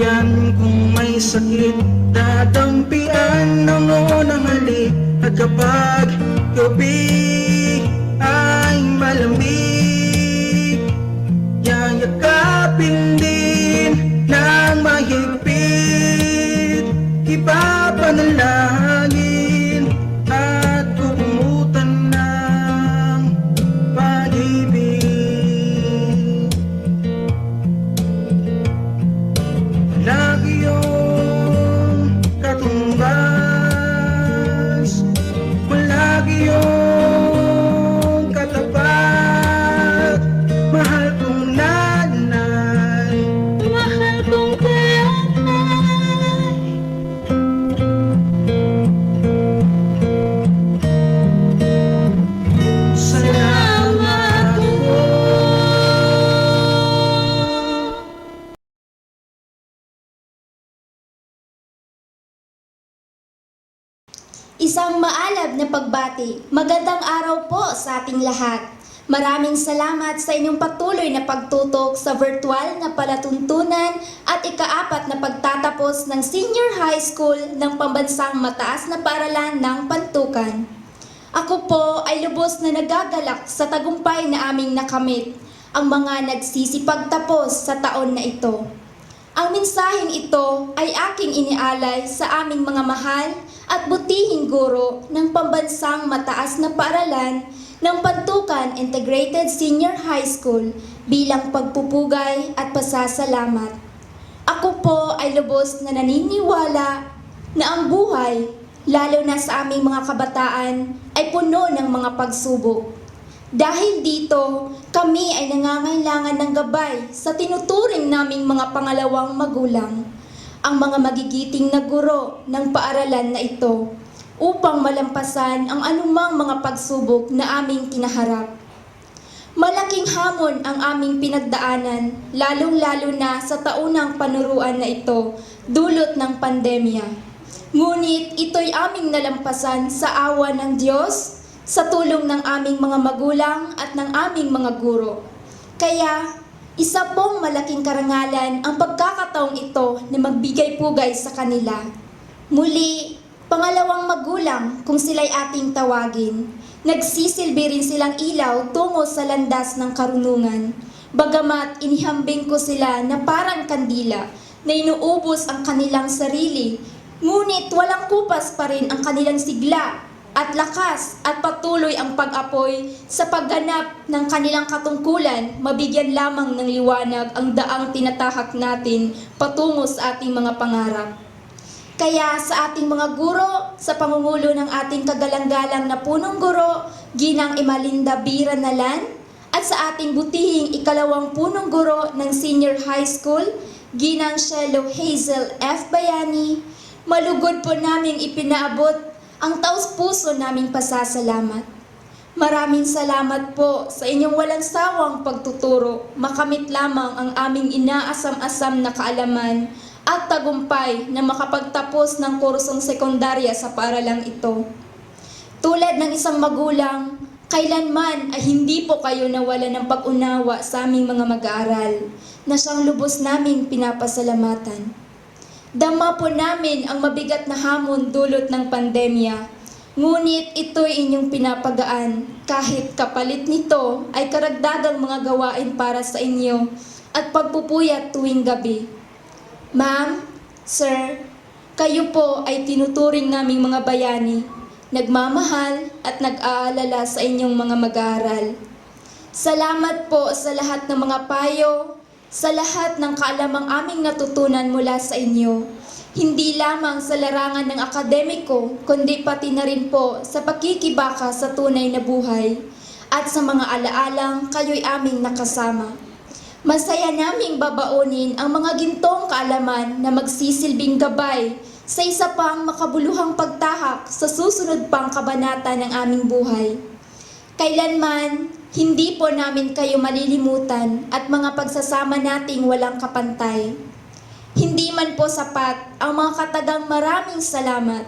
Yan kung may sakit, dadampian ng unang halik. At kapag gabi ay malamig, yayakapin din ng mahigpit. Ipapanalangin at kukumutan ng pag-ibig. Lagi yung katumbas, malagi yung katapat. Mahal kong nanay, mahal kong tatay. Salamat po. Isang maalab na pagbati. Magandang araw po sa ating lahat. Maraming salamat sa inyong patuloy na pagtutok sa virtual na palatuntunan at ika-4 na pagtatapos ng Senior High School ng Pambansang Mataas na Paaralan ng Pantukan. Ako po ay lubos na nagagalak sa tagumpay na aming nakamit, ang mga nagsisipagtapos sa taon na ito. Ang mensaheng ito ay aking inialay sa aming mga mahal at butihing guro ng Pambansang Mataas na Paaralan ng Pantukan Integrated Senior High School bilang pagpupugay at pasasalamat. Ako po ay lubos na naniniwala na ang buhay, lalo na sa aming mga kabataan, ay puno ng mga pagsubok. Dahil dito, kami ay nangangailangan ng gabay sa tinuturing naming mga pangalawang magulang, ang mga magigiting na guro ng paaralan na ito, upang malampasan ang anumang mga pagsubok na aming kinaharap. Malaking hamon ang aming pinagdaanan, lalong-lalo na sa taunang panuruan na ito, dulot ng pandemya. Ngunit ito'y aming nalampasan sa awa ng Diyos, sa tulong ng aming mga magulang at ng aming mga guro. Kaya, isa pong malaking karangalan ang pagkakataong ito na magbigay pugay sa kanila. Muli, pangalawang magulang kung sila'y ating tawagin. Nagsisilbi rin silang ilaw tungo sa landas ng karunungan. Bagamat inihambing ko sila na parang kandila na inuubos ang kanilang sarili, ngunit walang kupas pa rin ang kanilang sigla at lakas at patuloy ang pag-apoy sa pagganap ng kanilang katungkulan, mabigyan lamang ng liwanag ang daang tinatahak natin patungo sa ating mga pangarap. Kaya sa ating mga guro, sa pamumulo ng ating kagalang-galang na punong guro, Ginang Imalinda B. Ranalan, at sa ating butihing ikalawang punong guro ng Senior High School, Ginang Shelo Hazel F. Bayani, malugod po naming ipinaabot ang taos-puso naming pasasalamat. Maraming salamat po sa inyong walang sawang pagtuturo. Makamit lamang ang aming inaasam-asam na kaalaman at tagumpay na makapagtapos ng kursong sekundarya sa paaralang ito. Tulad ng isang magulang, kailanman ay hindi po kayo nawala ng pag-unawa sa aming mga mag-aaral na siyang lubos naming pinapasalamatan. Dama po namin ang mabigat na hamon dulot ng pandemya, ngunit ito'y inyong pinapagaan kahit kapalit nito ay karagdagang mga gawain para sa inyo at pagpupuyat tuwing gabi. Ma'am, Sir, kayo po ay tinuturing naming mga bayani, nagmamahal at nag-aalala sa inyong mga mag-aaral. Salamat po sa lahat ng mga payo, sa lahat ng kaalamang aming natutunan mula sa inyo, hindi lamang sa larangan ng akademiko, kundi pati na rin po sa pakikibaka sa tunay na buhay at sa mga alaalang kayo'y aming nakasama. Masaya naming babaunin ang mga gintong kaalaman na magsisilbing gabay sa isa pang makabuluhang pagtahak sa susunod pang kabanata ng aming buhay. Kailanman, hindi po namin kayo malilimutan at mga pagsasama nating walang kapantay. Hindi man po sapat ang mga katagang maraming salamat.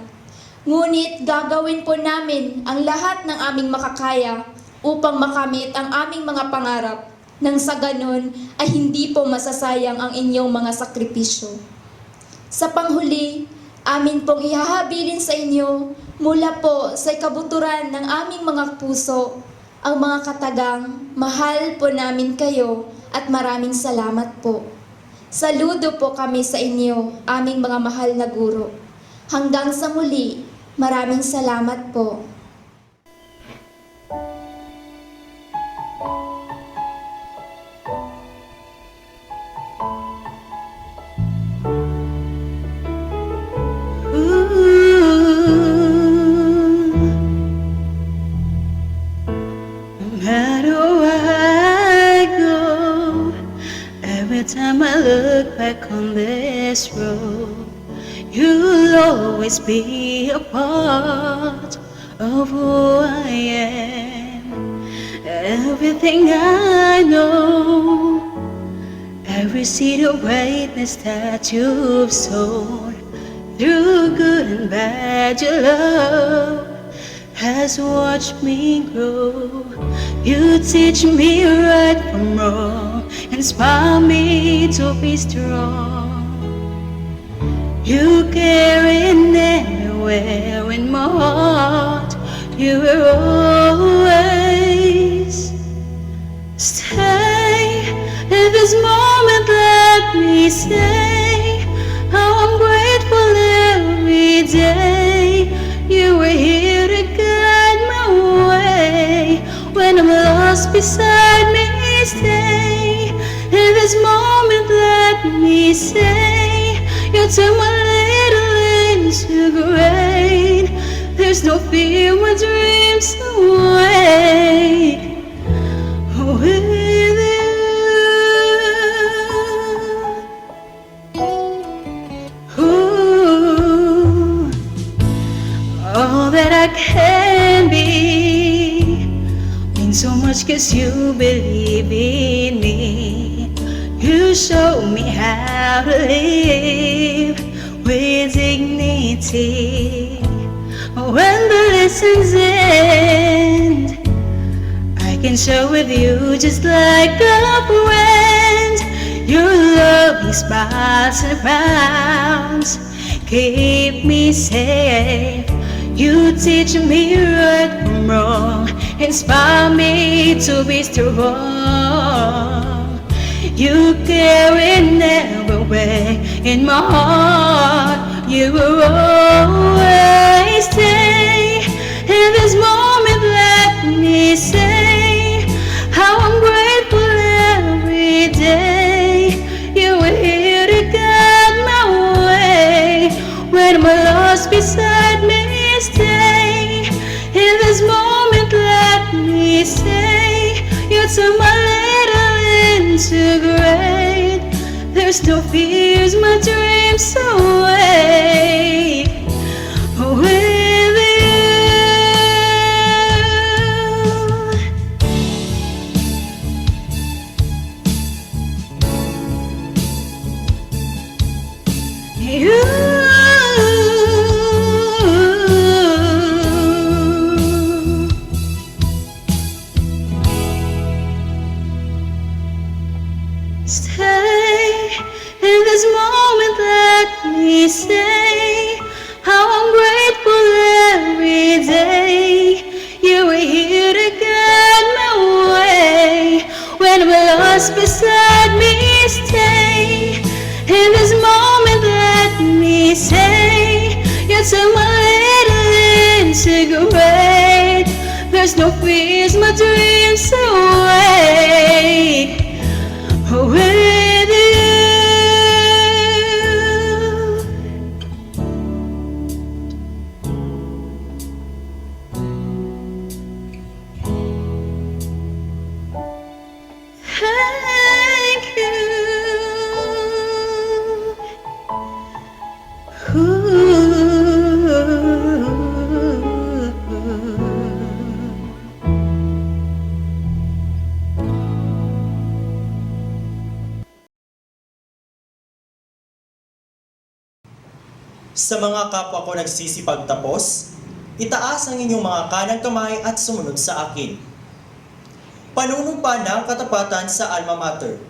Ngunit gagawin po namin ang lahat ng aming makakaya upang makamit ang aming mga pangarap nang sa ganon ay hindi po masasayang ang inyong mga sakripisyo. Sa panghuli, amin pong ihahabilin sa inyo mula po sa kabuturan ng aming mga puso ang mga katagang, mahal po namin kayo at maraming salamat po. Saludo po kami sa inyo, aming mga mahal na guro. Hanggang sa muli, maraming salamat po. Every time I look back on this road, you'll always be a part of who I am. Everything I know, every seed of greatness that you've sown, through good and bad your love has watched me grow. You teach me right from wrong, inspire me to be strong. You carry in everywhere in my heart. You will always stay. In this moment, let me say how I'm grateful every day. You were here to guide my way. When I'm lost beside me, stay. In this moment, let me say you turn my little into great. There's no fear, my dreams away. With you, ooh, all that I can be means so much 'cause you believe in me. You show me how to live with dignity. When the lessons end, I can share with you just like a friend. Your loving smiles and frowns keep me safe. You teach me right from wrong, inspire me to be strong. You carry everywhere in my heart. You will always stay. In this moment, let me say how I'm grateful every day. You were here to guide my way. When I'm lost beside me, stay. In this moment, let me say you turn my little into great. There's no fears, my dreams away. With you, stay. In this moment, let me say how I'm grateful every day. You were here to guide my way. When I'm lost beside me, stay. In this moment, let me say you turn my little into great. There's no fears, my dreams away. With you, thank you. Sa mga kapwa ko nagsisipagtapos, itaas ang inyong mga kanang kamay at sumunod sa akin. Panunumpa ng katapatan sa Alma Mater.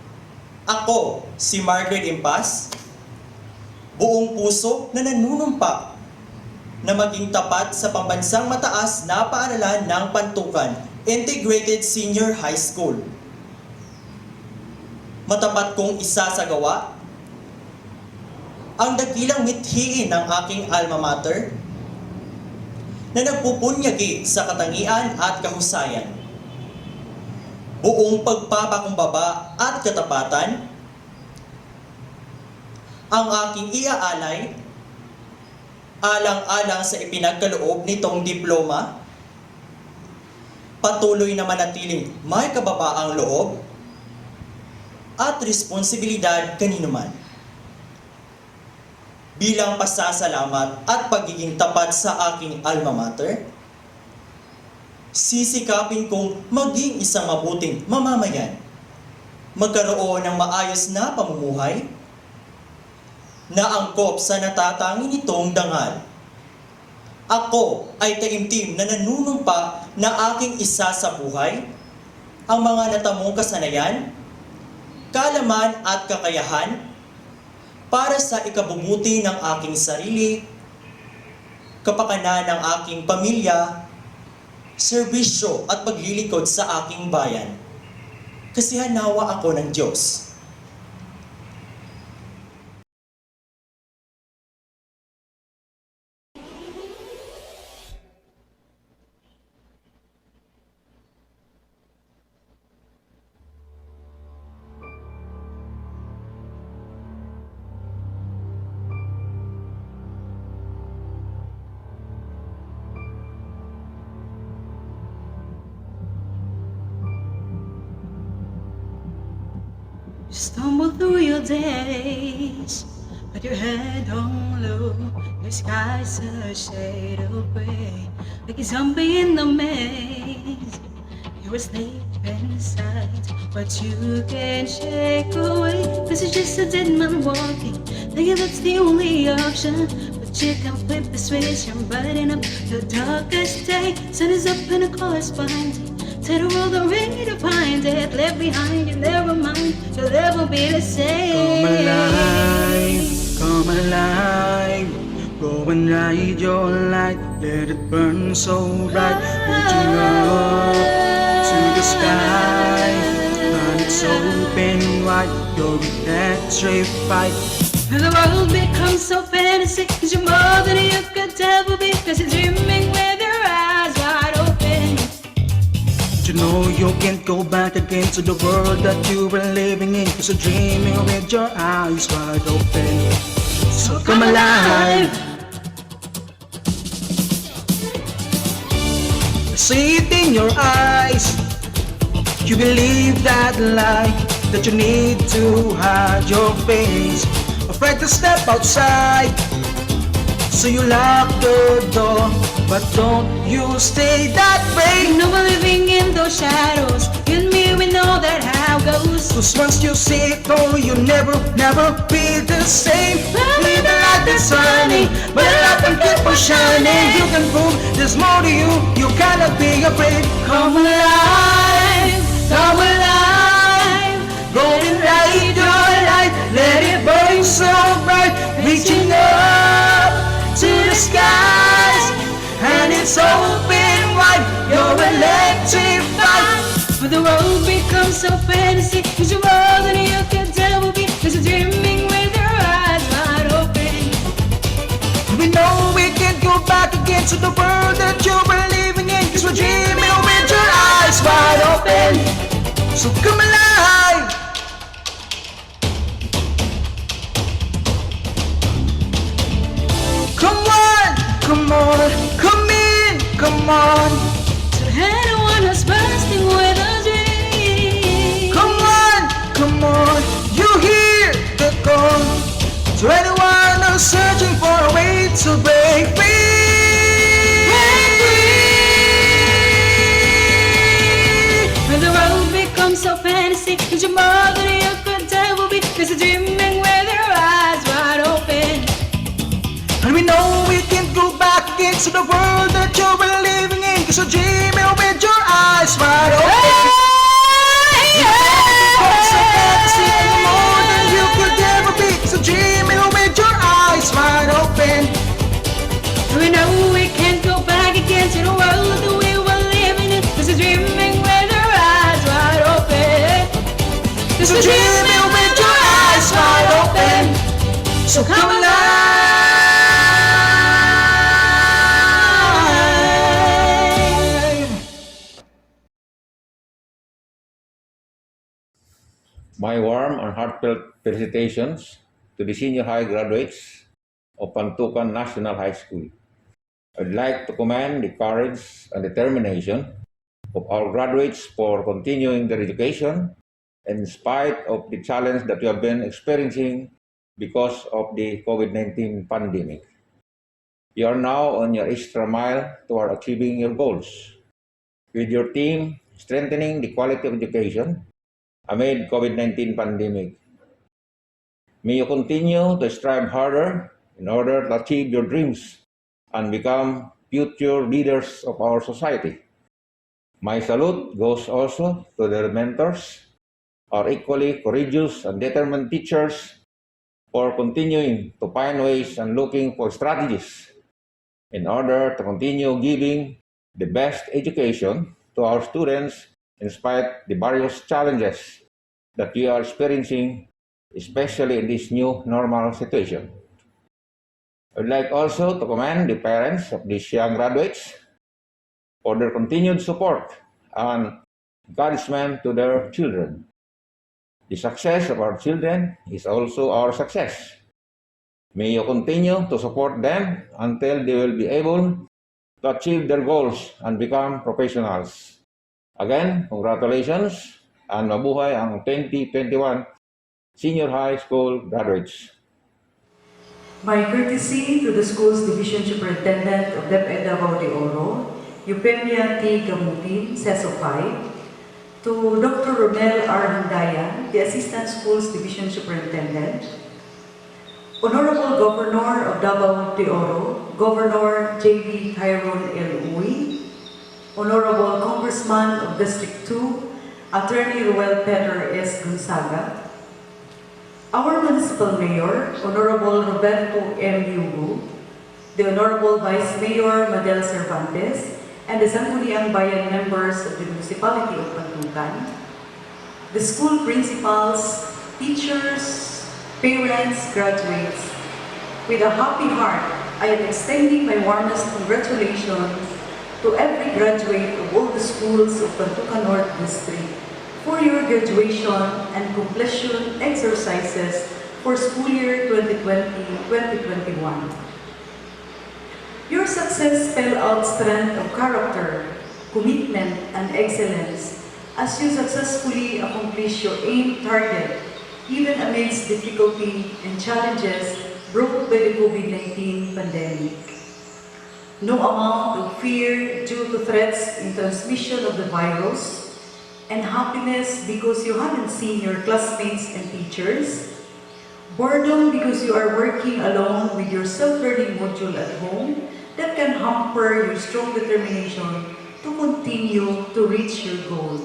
Ako, si Margaret Impas, buong puso na nanunumpa na maging tapat sa pambansang mataas na paaralan ng Pantukan Integrated Senior High School. Matapat kong isasagawa ang dakilang mithiin ng aking alma mater na nagpupunyagi sa katangian at kahusayan. Buong pagpapakumbaba at katapatan ang aking iaalay alang-alang sa ipinagkaloob nitong diploma, patuloy na manatiling may kababaang loob at responsibilidad kanino man. Bilang pasasalamat at pagiging tapat sa aking alma mater, sisikapin kong maging isang mabuting mamamayan, magkaroon ng maayos na pamumuhay, na angkop sa natatangi nitong dangal. Ako ay taimtim na nanunumpa na aking isa sa buhay, ang mga natamong kasanayan, kaalaman at kakayahan para sa ikabubuti ng aking sarili, kapakanan ng aking pamilya, serbisyo at paglilingkod sa aking bayan. Kasihan nawa ako ng Diyos. Stumble through your days, but your head hung low. Your sky's a shade of gray, like a zombie in the maze. You're asleep inside, but you can't shake away. Cause you're just a dead man walking, thinking that's the only option. But you can flip the switch and brighten up the darkest day. Sun is up and the colors behind it. Tell the world I'm ready to find it. Left behind you, never mind, you'll never be the same. Come alive, go and ride your light. Let it burn so bright, reaching up to the sky. And it's open wide, you're electrified. And the world becomes so fantasy, cause you're more than you could ever be. Cause you're dreaming with your eyes wide open. You know you can't go back again to the world that you were living in, cause you're dreaming with your eyes wide open. So come alive. See it in your eyes. You believe that lie, that you need to hide your face, afraid to step outside. So you lock the door, but don't you stay that way. No more living in those shadows, you and me, we know that how it goes. Cause once you see it all, you never be the same. Live a life that's sunny, but a life can keep on shining. You can prove there's more to you, you cannot be afraid. Come alive, come alive. Go and light your light, let it burn so bright, reaching up to the skies, and it's open wide, you're electrified. But the road becomes so fantasy, cause you're more than you can ever be. Cause you're dreaming with your eyes wide open. We know we can't go back again to the world that you were living in, cause we're dreaming with your eyes wide open. So come alive. Come on, come in, come on. To anyone who's bursting with a dream. Come on, you hear the call. To anyone who's searching for a way to break free. Break free. When the road becomes so fantasy, cause you're more than you could ever be. Cause you're dreaming with your eyes wide open. And we know we can't go back again to the world that you were living in, cause you're dreaming with your eyes wide open. More than you could ever be, so dreaming with your eyes Just a dream built with your eyes wide open. So come alive. My warm and heartfelt felicitations to the senior high graduates of Pantukan National High School. I'd like to commend the courage and determination of our graduates for continuing their education in spite of the challenge that we have been experiencing because of the COVID-19 pandemic. You are now on your extra mile toward achieving your goals. With your team strengthening the quality of education amid COVID-19 pandemic. May you continue to strive harder in order to achieve your dreams and become future leaders of our society. My salute goes also to their mentors, our equally courageous and determined teachers, for continuing to find ways and looking for strategies in order to continue giving the best education to our students in spite of the various challenges that we are experiencing, especially in this new normal situation. I'd like also to commend the parents of these young graduates for their continued support and encouragement to their children. The success of our children is also our success. May you continue to support them until they will be able to achieve their goals and become professionals. Again, congratulations and mabuhay ang 2021 Senior High School graduates. My courtesy to the school's Division Superintendent of DepEd Davao de Oro, Eupemia T. Gamutin, CESO 5, to Dr. Romel R. Handayan, the Assistant Schools Division Superintendent, Honorable Governor of Davao de Oro, Governor J.B. Tyrone L. Uy, Honorable Congressman of District 2, Attorney Ruel Peter S. Gonzaga, our Municipal Mayor, Honorable Roberto M. Yugo, the Honorable Vice Mayor Madel Cervantes, and the Sangguniang Bayan members of the Municipality of Pantukan, the school principals, teachers, parents, graduates, with a happy heart, I am extending my warmest congratulations to every graduate of all the schools of Pantukan North District for your graduation and completion exercises for school year 2020-2021. Your success spells out strength of character, commitment, and excellence as you successfully accomplish your aimed target, even amidst difficulty and challenges brought by the COVID-19 pandemic. No amount of fear due to threats in transmission of the virus, and happiness because you haven't seen your classmates and teachers, boredom because you are working alone with your self-learning module at home that can hamper your strong determination to continue to reach your goal.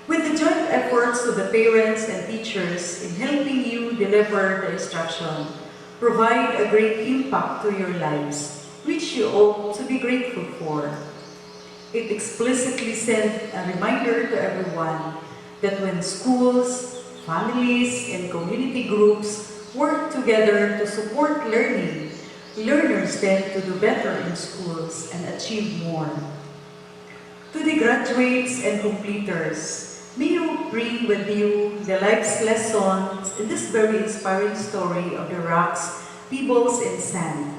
With the joint efforts of the parents and teachers in helping you deliver the instruction, provide a great impact to your lives, which you ought to be grateful for. It explicitly sent a reminder to everyone that when schools, families, and community groups work together to support learning, learners tend to do better in schools and achieve more. To the graduates and completers, may you bring with you the life's lessons in this very inspiring story of the rocks, pebbles, and sand.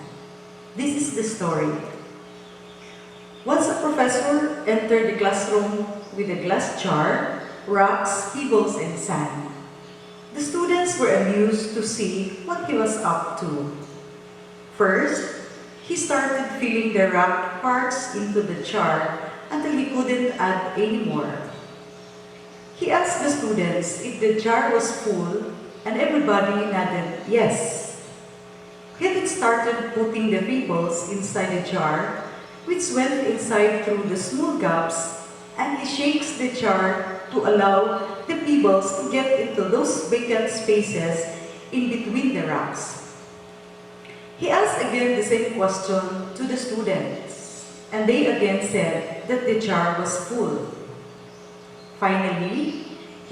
This is the story. Once a professor entered the classroom with a glass jar, rocks, pebbles, and sand. The students were amused to see what he was up to. First, he started filling the rock parts into the jar until he couldn't add any more. He asked the students if the jar was full, and everybody nodded yes. He then started putting the pebbles inside the jar, which went inside through the small gaps, and he shakes the jar to allow the pebbles to get into those vacant spaces in between the rocks. He asked again the same question to the students, and they again said that the jar was full. Finally,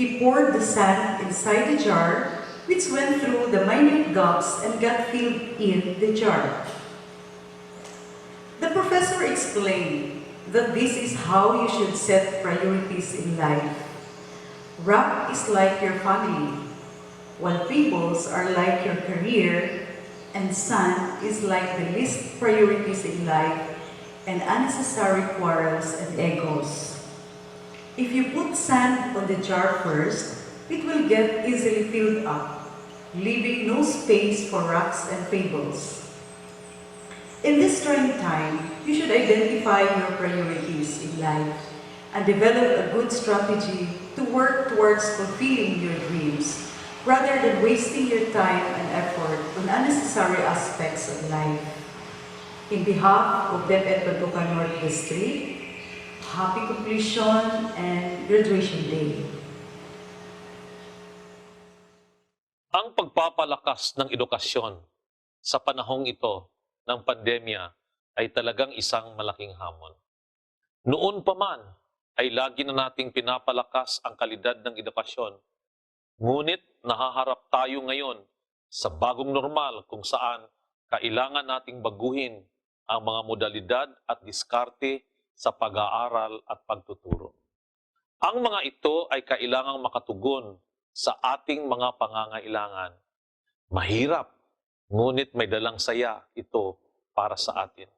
He poured the sand inside the jar, which went through the minute gaps and got filled in the jar. The professor explained that this is how you should set priorities in life. Rock is like your family, while pebbles are like your career, and sand is like the least priorities in life and unnecessary quarrels and egos. If you put sand on the jar first, it will get easily filled up, leaving no space for rocks and pebbles. In this trying time, you should identify your priorities in life and develop a good strategy to work towards fulfilling your dreams, rather than wasting your time and effort on unnecessary aspects of life. In behalf of DepEd Pantukan North District, happy completion and graduation day. Ang pagpapalakas ng edukasyon sa panahong ito ng pandemya ay talagang isang malaking hamon. Noon pa man ay lagi na nating pinapalakas ang kalidad ng edukasyon. Ngunit nahaharap tayo ngayon sa bagong normal kung saan kailangan nating baguhin ang mga modalidad at diskarte sa pag-aaral at pagtuturo. Ang mga ito ay kailangang makatugon sa ating mga pangangailangan. Mahirap, ngunit may dalang saya ito para sa atin.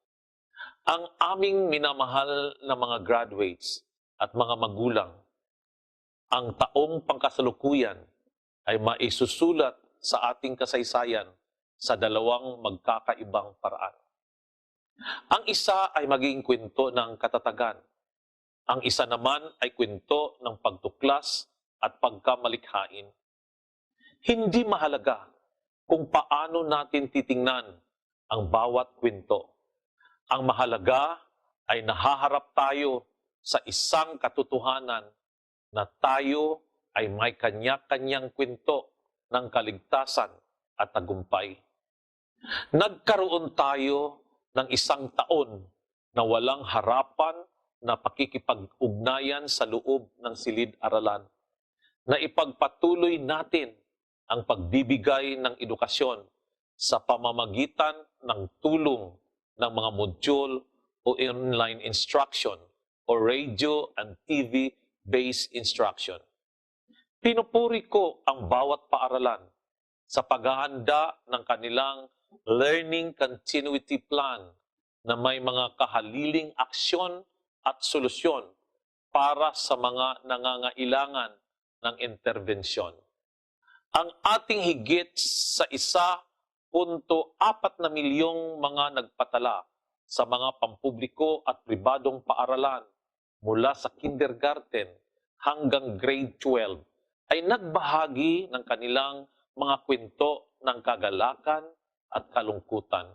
Ang aming minamahal na mga graduates at mga magulang, ang taong pangkasalukuyan ay maisusulat sa ating kasaysayan sa dalawang magkakaibang paraan. Ang isa ay magiging kwento ng katatagan. Ang isa naman ay kwento ng pagtuklas at pagkamalikhain. Hindi mahalaga kung paano natin titingnan ang bawat kwento. Ang mahalaga ay nahaharap tayo sa isang katotohanan na tayo ay may kanya-kanyang kwento ng kaligtasan at tagumpay. Nagkaroon tayo ng isang taon na walang harapan na pakikipag-ugnayan sa loob ng silid-aralan, na ipagpatuloy natin ang pagbibigay ng edukasyon sa pamamagitan ng tulong ng mga module o online instruction o radio and TV-based instruction. Pinupuri ko ang bawat paaralan sa paghahanda ng kanilang learning continuity plan na may mga kahaliling aksyon at solusyon para sa mga nangangailangan ng interbensyon. Ang ating higit sa 1.4 na milyong mga nagpatala sa mga pampubliko at pribadong paaralan mula sa kindergarten hanggang grade 12 ay nagbahagi ng kanilang mga kwento ng kagalakan at kalungkutan.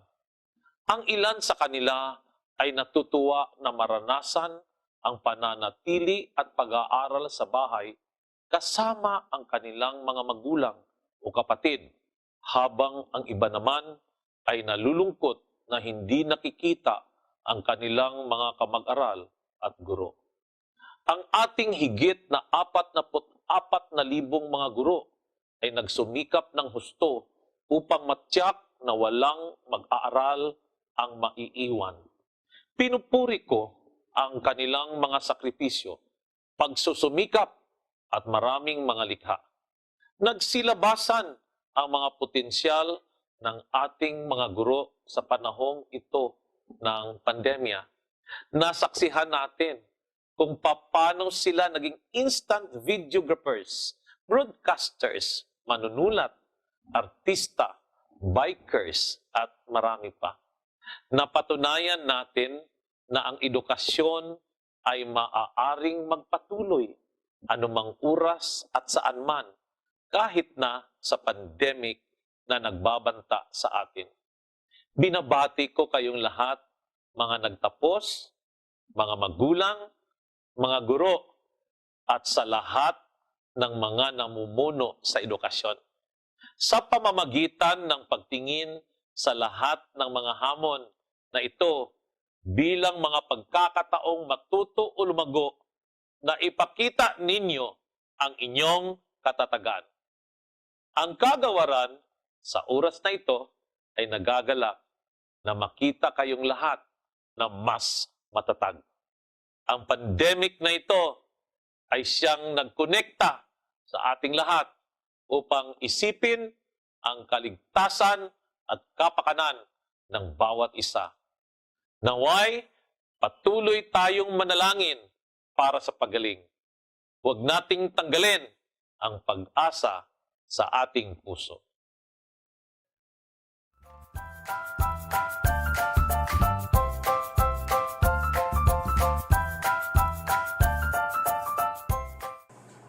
Ang ilan sa kanila ay natutuwa na maranasan ang pananatili at pag-aaral sa bahay kasama ang kanilang mga magulang o kapatid, habang ang iba naman ay nalulungkot na hindi nakikita ang kanilang mga kamag-aral at guro. Ang ating higit na 44,000 mga guro ay nagsumikap ng husto upang matyak na walang mag-aaral ang maiiwan. Pinupuri ko ang kanilang mga sakripisyo, pagsusumikap at maraming mga likha. Nagsilabasan ang mga potensyal ng ating mga guro sa panahong ito ng pandemya. Nasaksihan natin kung paano sila naging instant videographers, broadcasters, manunulat, artista, bikers, at marami pa. Napatunayan natin na ang edukasyon ay maaaring magpatuloy anumang oras at saan man, kahit na sa pandemic na nagbabanta sa atin. Binabati ko kayong lahat, mga nagtapos, mga magulang, mga guro, at sa lahat ng mga namumuno sa edukasyon. Sa pamamagitan ng pagtingin sa lahat ng mga hamon na ito bilang mga pagkakataong matuto o lumago, na ipakita ninyo ang inyong katatagan. Ang kagawaran sa oras na ito ay nagagalak na makita kayong lahat na mas matatag. Ang pandemic na ito ay siyang nagkonekta sa ating lahat upang isipin ang kaligtasan at kapakanan ng bawat isa. Naway, patuloy tayong manalangin para sa pagaling. Huwag nating tanggalin ang pag-asa sa ating puso.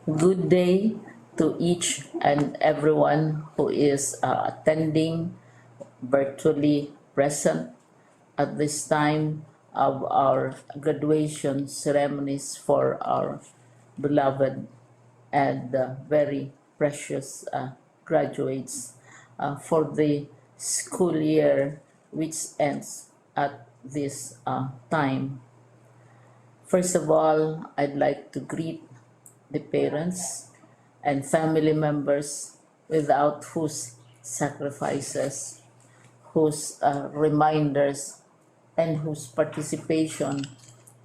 Good day to each and everyone who is attending virtually present at this time of our graduation ceremonies for our beloved and very precious graduates for the school year which ends at this time. First of all, I'd like to greet the parents and family members without whose sacrifices, whose reminders, and whose participation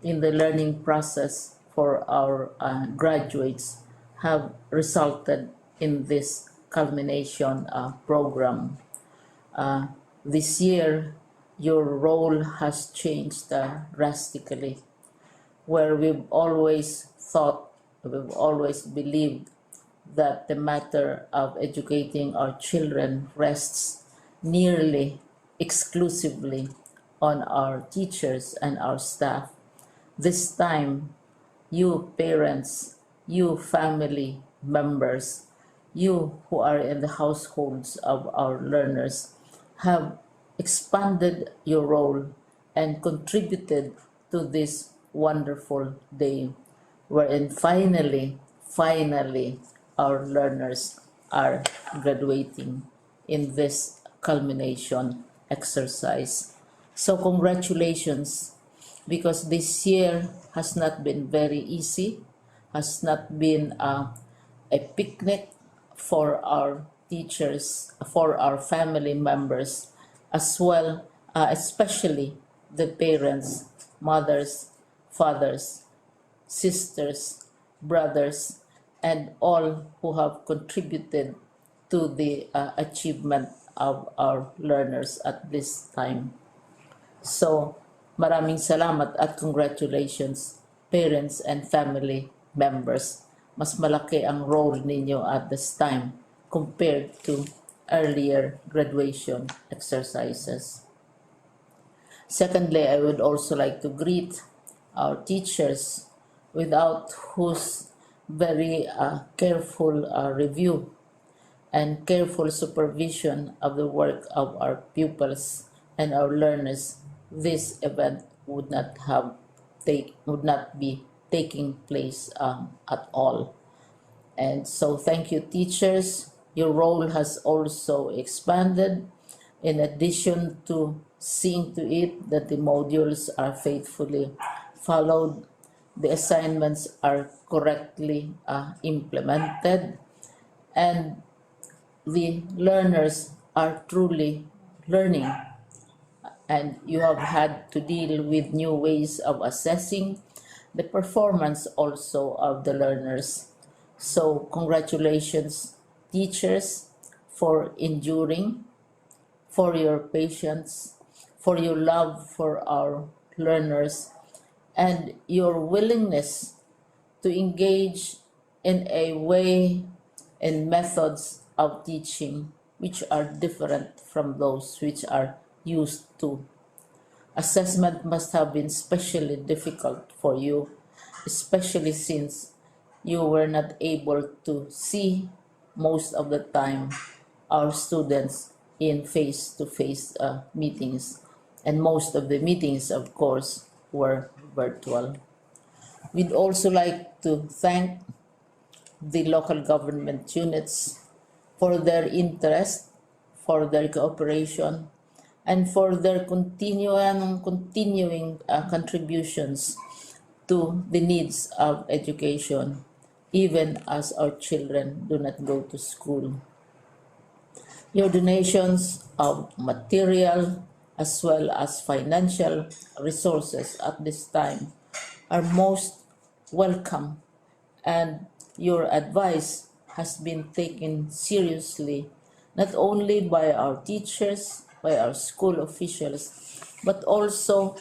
in the learning process for our graduates have resulted in this culmination program. This year, your role has changed drastically, where we've always believed that the matter of educating our children rests nearly exclusively on our teachers and our staff. This time, you parents, you family members, you who are in the households of our learners have expanded your role and contributed to this wonderful day, wherein finally, our learners are graduating in this culmination exercise. So congratulations, because this year has not been very easy, has not been a picnic for our teachers, for our family members, as well, especially the parents, mothers, fathers, sisters, brothers, and all who have contributed to the achievement of our learners at this time. So, maraming salamat at congratulations, parents and family members. Mas malaki ang role ninyo at this time compared to earlier graduation exercises. Secondly, I would also like to greet our teachers, without whose very careful review and careful supervision of the work of our pupils and our learners, this event would not be taking place at all. And so thank you, teachers. Your role has also expanded, in addition to seeing to it that the modules are faithfully followed, the assignments are correctly implemented, and the learners are truly learning. And you have had to deal with new ways of assessing the performance also of the learners. So congratulations, teachers, for enduring, for your patience, for your love for our learners, and your willingness to engage in a way and methods of teaching which are different from those which are used to. Assessment must have been especially difficult for you, especially since you were not able to see most of the time our students in face-to-face meetings, and most of the meetings, of course, were virtual. We'd also like to thank the local government units for their interest, for their cooperation, and for their continuing contributions to the needs of education. even as our children do not go to school. Your donations of material as well as financial resources at this time are most welcome, and your advice has been taken seriously not only by our teachers, by our school officials, but also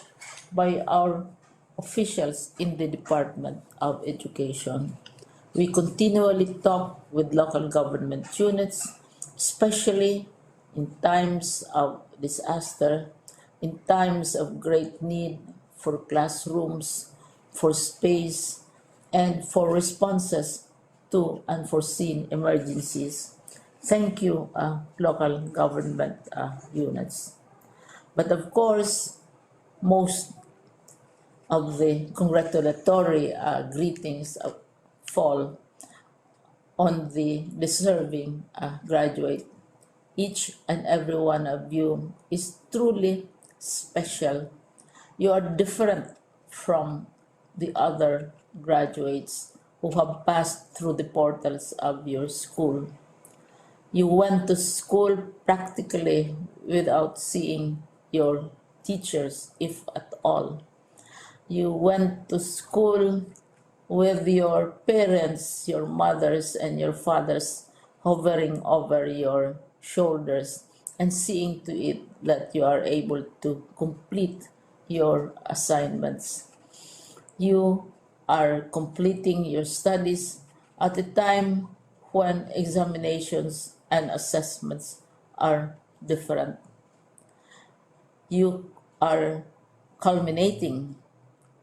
by our officials in the Department of Education. We continually talk with local government units, especially in times of disaster, in times of great need for classrooms, for space, and for responses to unforeseen emergencies. Thank you, local government units. But of course, most of the congratulatory greetings fall on the deserving graduate. Each and every one of you is truly special. You are different from the other graduates who have passed through the portals of your school. You went to school practically without seeing your teachers, if at all. You went to school with your parents, your mothers, and your fathers hovering over your shoulders and seeing to it that you are able to complete your assignments. You are completing your studies at a time when examinations and assessments are different. You are culminating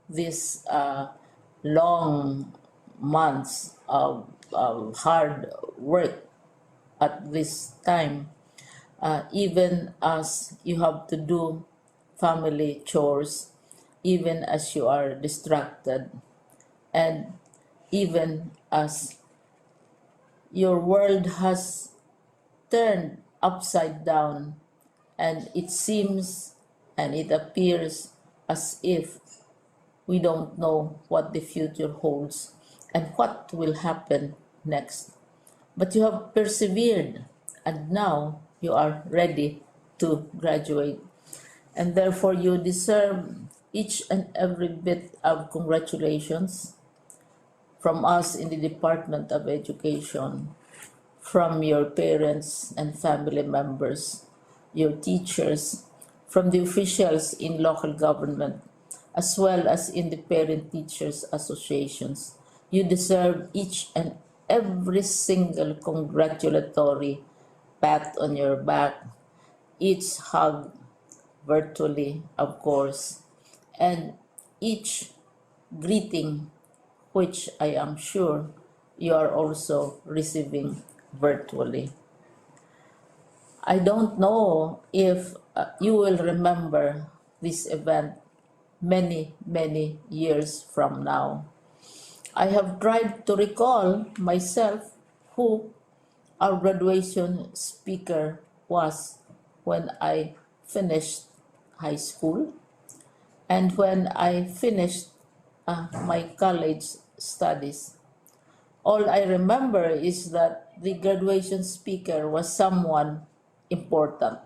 these long months of hard work at this time, even as you have to do family chores, even as you are distracted, and even as your world has turned upside down, and it seems and it appears as if we don't know what the future holds and what will happen next. But you have persevered, and now you are ready to graduate. And therefore, you deserve each and every bit of congratulations from us in the Department of Education, from your parents and family members, your teachers, from the officials in local government, as well as in the parent teachers associations. You deserve each and every single congratulatory pat on your back, each hug virtually, of course, and each greeting, which I am sure you are also receiving virtually. I don't know if you will remember this event many, many years from now. I have tried to recall myself who our graduation speaker was when I finished high school and when I finished my college studies. All I remember is that the graduation speaker was someone important,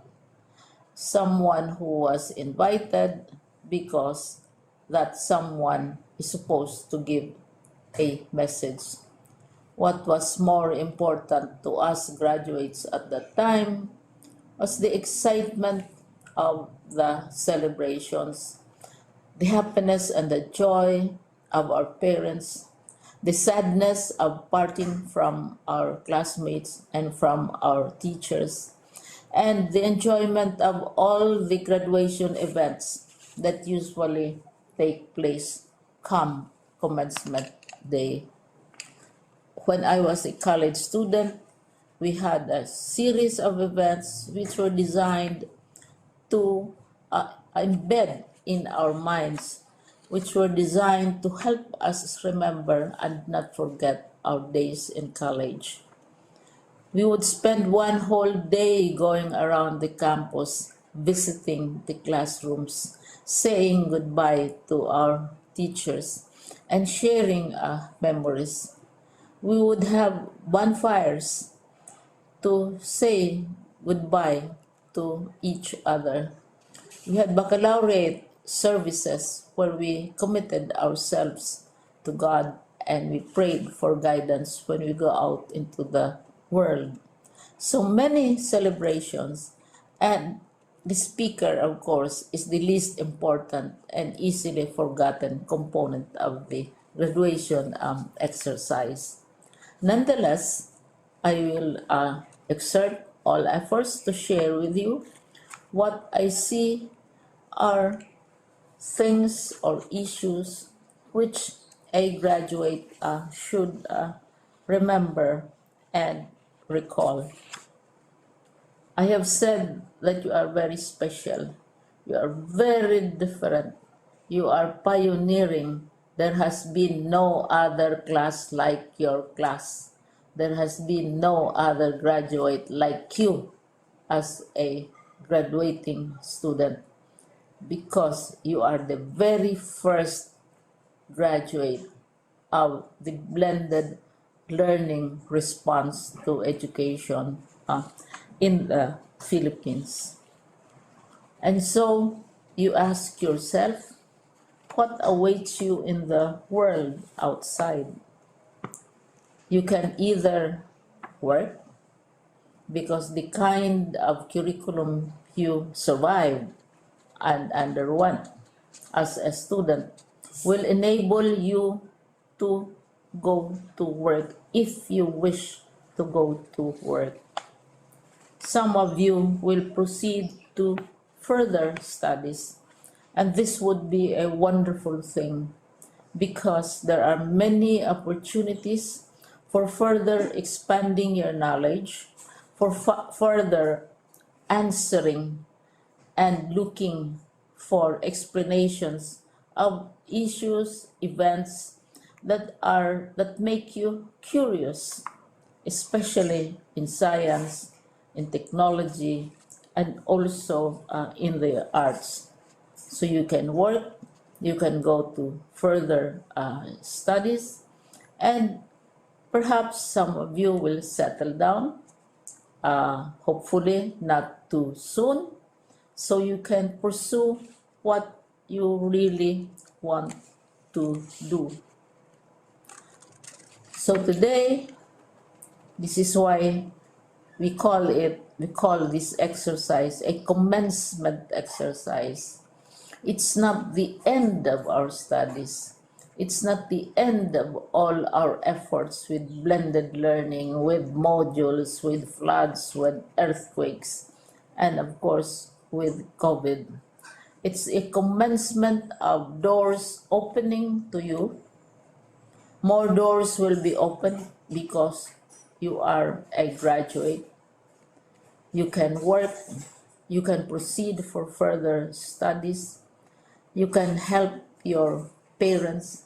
someone who was invited because that someone is supposed to give a message. What was more important to us graduates at that time was the excitement of the celebrations, the happiness and the joy of our parents, the sadness of parting from our classmates and from our teachers, and the enjoyment of all the graduation events that usually take place come commencement day. When I was a college student, we had a series of events which were designed to embed in our minds, which were designed to help us remember and not forget our days in college. We would spend one whole day going around the campus, visiting the classrooms, saying goodbye to our teachers, and sharing memories. we would have bonfires to say goodbye to each other. We had baccalaureate services where we committed ourselves to God and we prayed for guidance when we go out into the world. So many celebrations, and the speaker, of course, is the least important and easily forgotten component of the graduation exercise. Nonetheless, I will exert all efforts to share with you what I see are things or issues which a graduate should remember and recall. I have said that you are very special. You are very different. You are pioneering. There has been no other class like your class. There has been no other graduate like you as a graduating student, because you are the very first graduate of the blended learning response to education in the Philippines. And so you ask yourself, what awaits you in the world outside? You can either work, because the kind of curriculum you survived and underwent as a student will enable you to go to work if you wish to go to work. Some of you will proceed to further studies, and this would be a wonderful thing because there are many opportunities for further expanding your knowledge, for further answering and looking for explanations of issues, events that make you curious, especially in science, in technology, and also in the arts. So you can work, you can go to further studies, and perhaps some of you will settle down, hopefully not too soon, so you can pursue what you really want to do. So today, this is why we call this exercise a commencement exercise. It's not the end of our studies. It's not the end of all our efforts with blended learning, with modules, with floods, with earthquakes, and of course with COVID. It's a commencement of doors opening to you. More doors will be opened because you are a graduate. You can work, you can proceed for further studies, you can help your parents,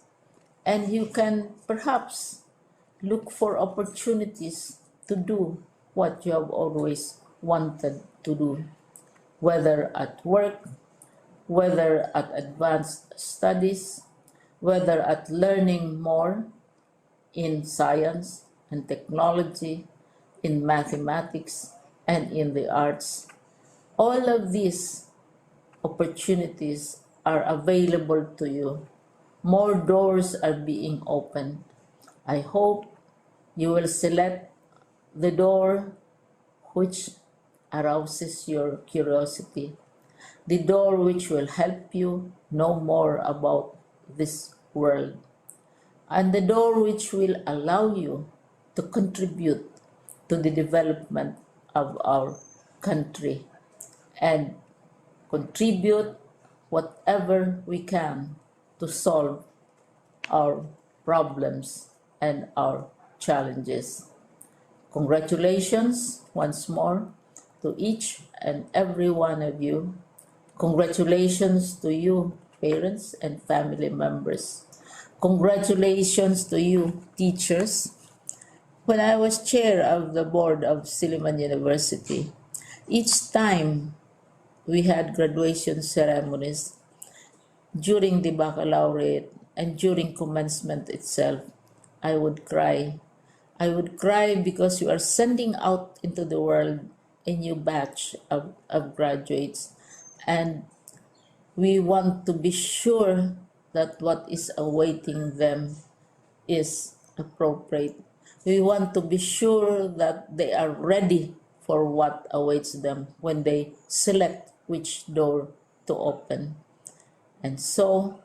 and you can perhaps look for opportunities to do what you have always wanted to do, whether at work, whether at advanced studies, whether at learning more in science and technology, in mathematics, and in the arts. All of these opportunities are available to you. More doors are being opened. I hope you will select the door which arouses your curiosity, the door which will help you know more about this world, and the door which will allow you to contribute to the development of our country and contribute whatever we can to solve our problems and our challenges. Congratulations once more to each and every one of you. Congratulations to you, parents and family members. Congratulations to you, teachers. When I was chair of the board of Silliman University, each time we had graduation ceremonies during the baccalaureate and during commencement itself, I would cry I would cry because you are sending out into the world a new batch of graduates, and we want to be sure that what is awaiting them is appropriate. We want to be sure that they are ready for what awaits them when they select which door to open. And so,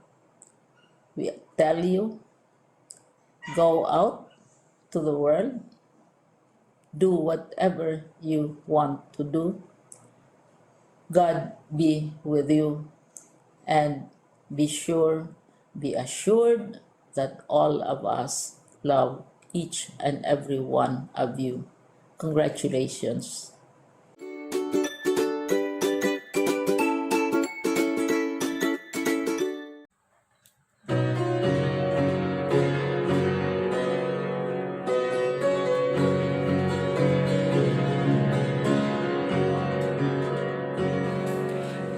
we tell you, go out to the world, do whatever you want to do. God be with you, and be assured that all of us love each and every one of you. Congratulations.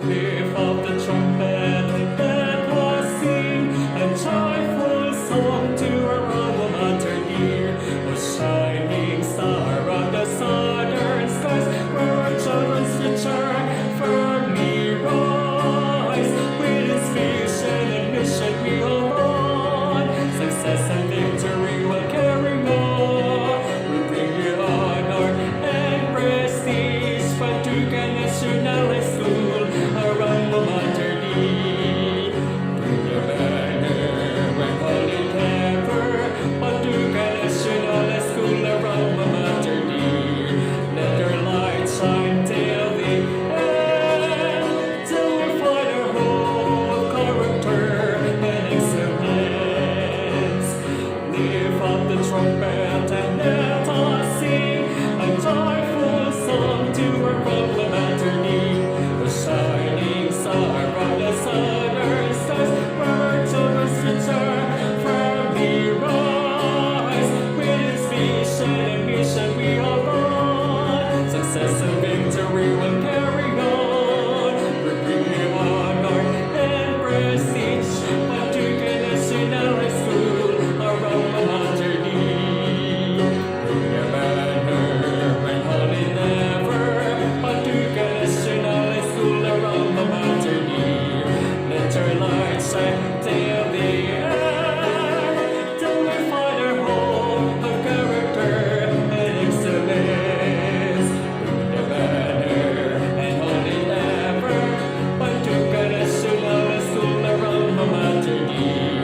Lift up the trumpet and let us sing a joyful song to our alma mater dear, a shining star on the southern skies, where our children's future firmly rise. With its vision and mission we hold on, success and victory will carry on. We bring you honor and prestige, Pantukan National High School, our alma mater dear. Bring the banner when calling ever, Pantukan National High School, our alma mater dear. Let your light shine till the end, till we find our home of character and excellence. Lift up the trumpet and let us sing a joyful song to our alma mater dear, the shining star of the southern skies, where our children's future firmly rise. With its vision and mission we hold on, success and victory will carry on. We bring you honor and prestige, Pantukan National High School, our alma mater dear. Bring your banner and hold it ever, Pantukan National High School, our alma mater dear. Let your light shine till the end, till we find our home of character and excellence. Bring the banner and hold it ever, Pantukan National High School, our alma mater dear.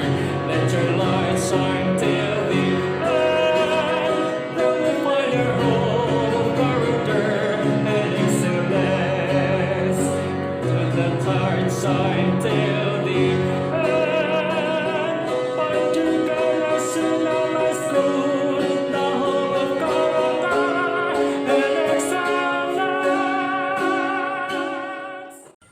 Let your light shine till the end, till we find our home of character and excellence. Let the light shine till the end, Pantukan National High School, the home of character and excellence.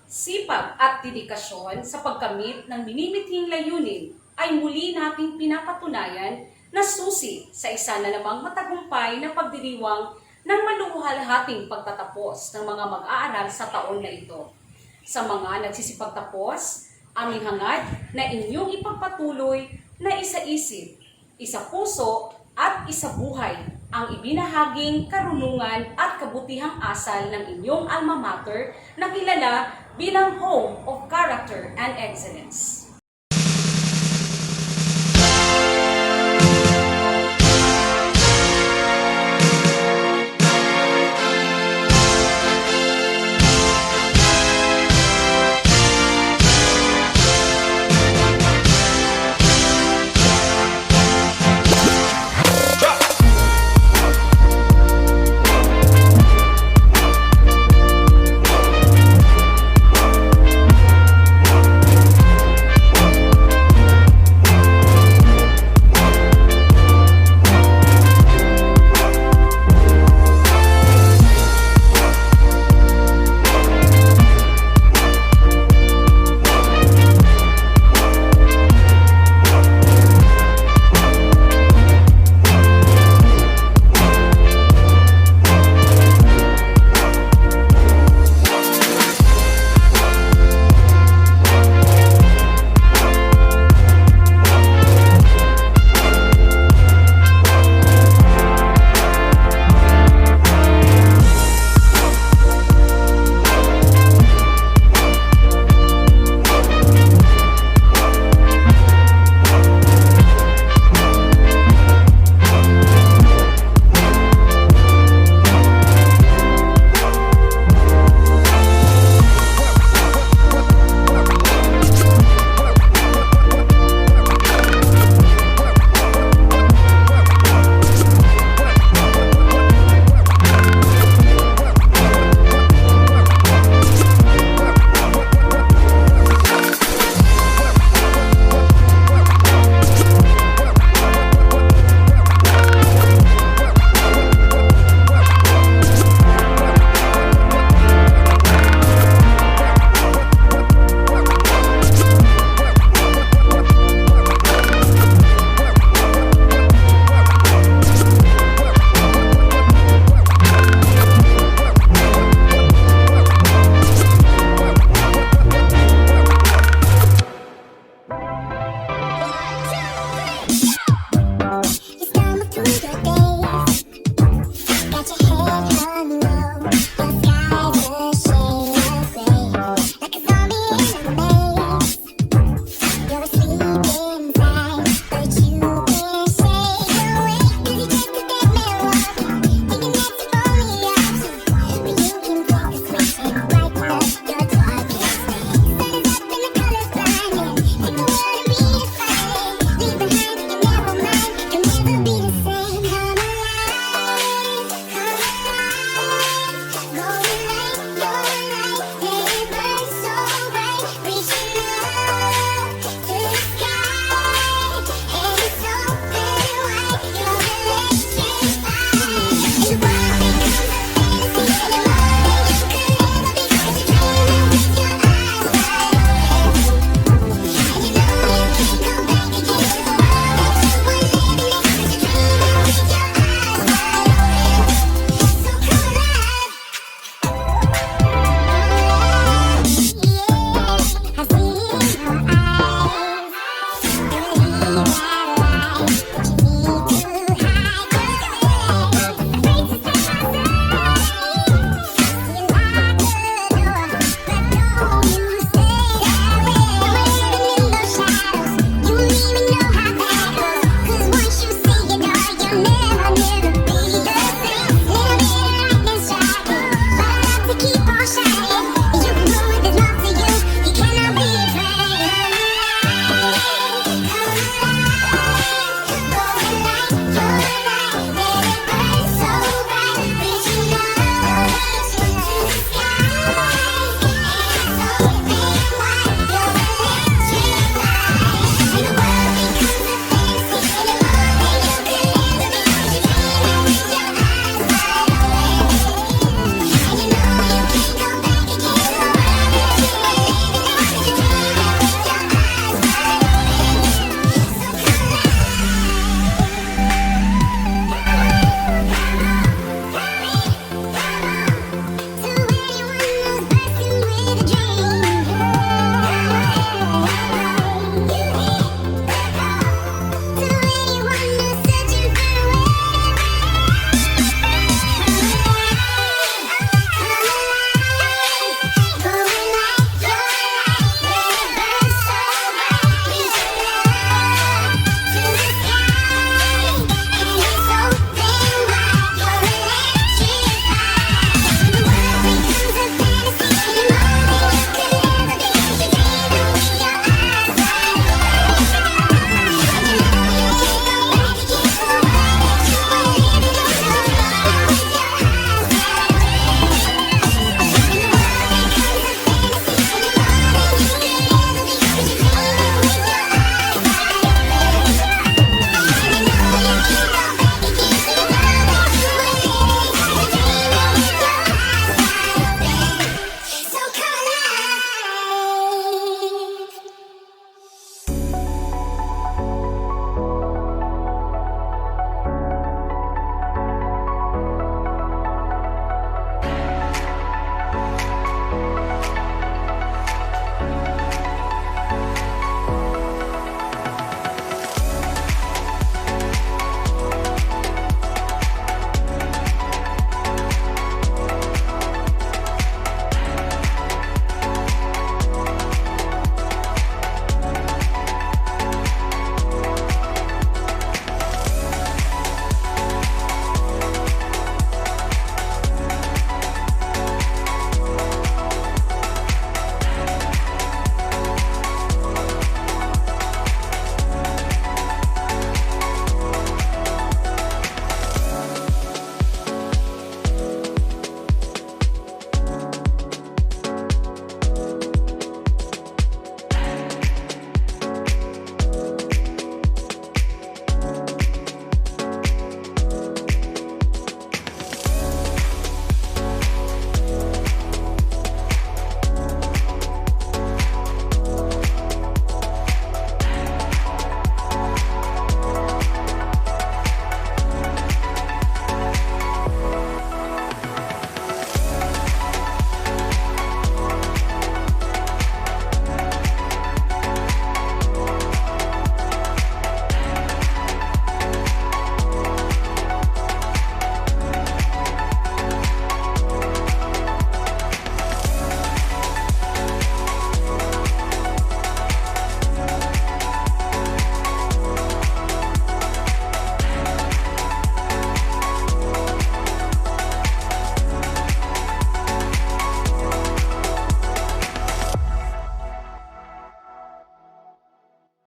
Sipag at dedikasyon sa pagkamit ng minimithing layunin ay muli nating pinapatunayan na susi sa isa na namang matagumpay na pagdiriwang ng maluhalhating pagtatapos ng mga mag-aaral sa taon na ito. Sa mga nagsisipagtapos, aming hangad na inyong ipagpatuloy na isa-isip, isa-puso at isa-buhay ang ibinahaging karunungan at kabutihang asal ng inyong alma mater na kilala bilang Home of Character and Excellence.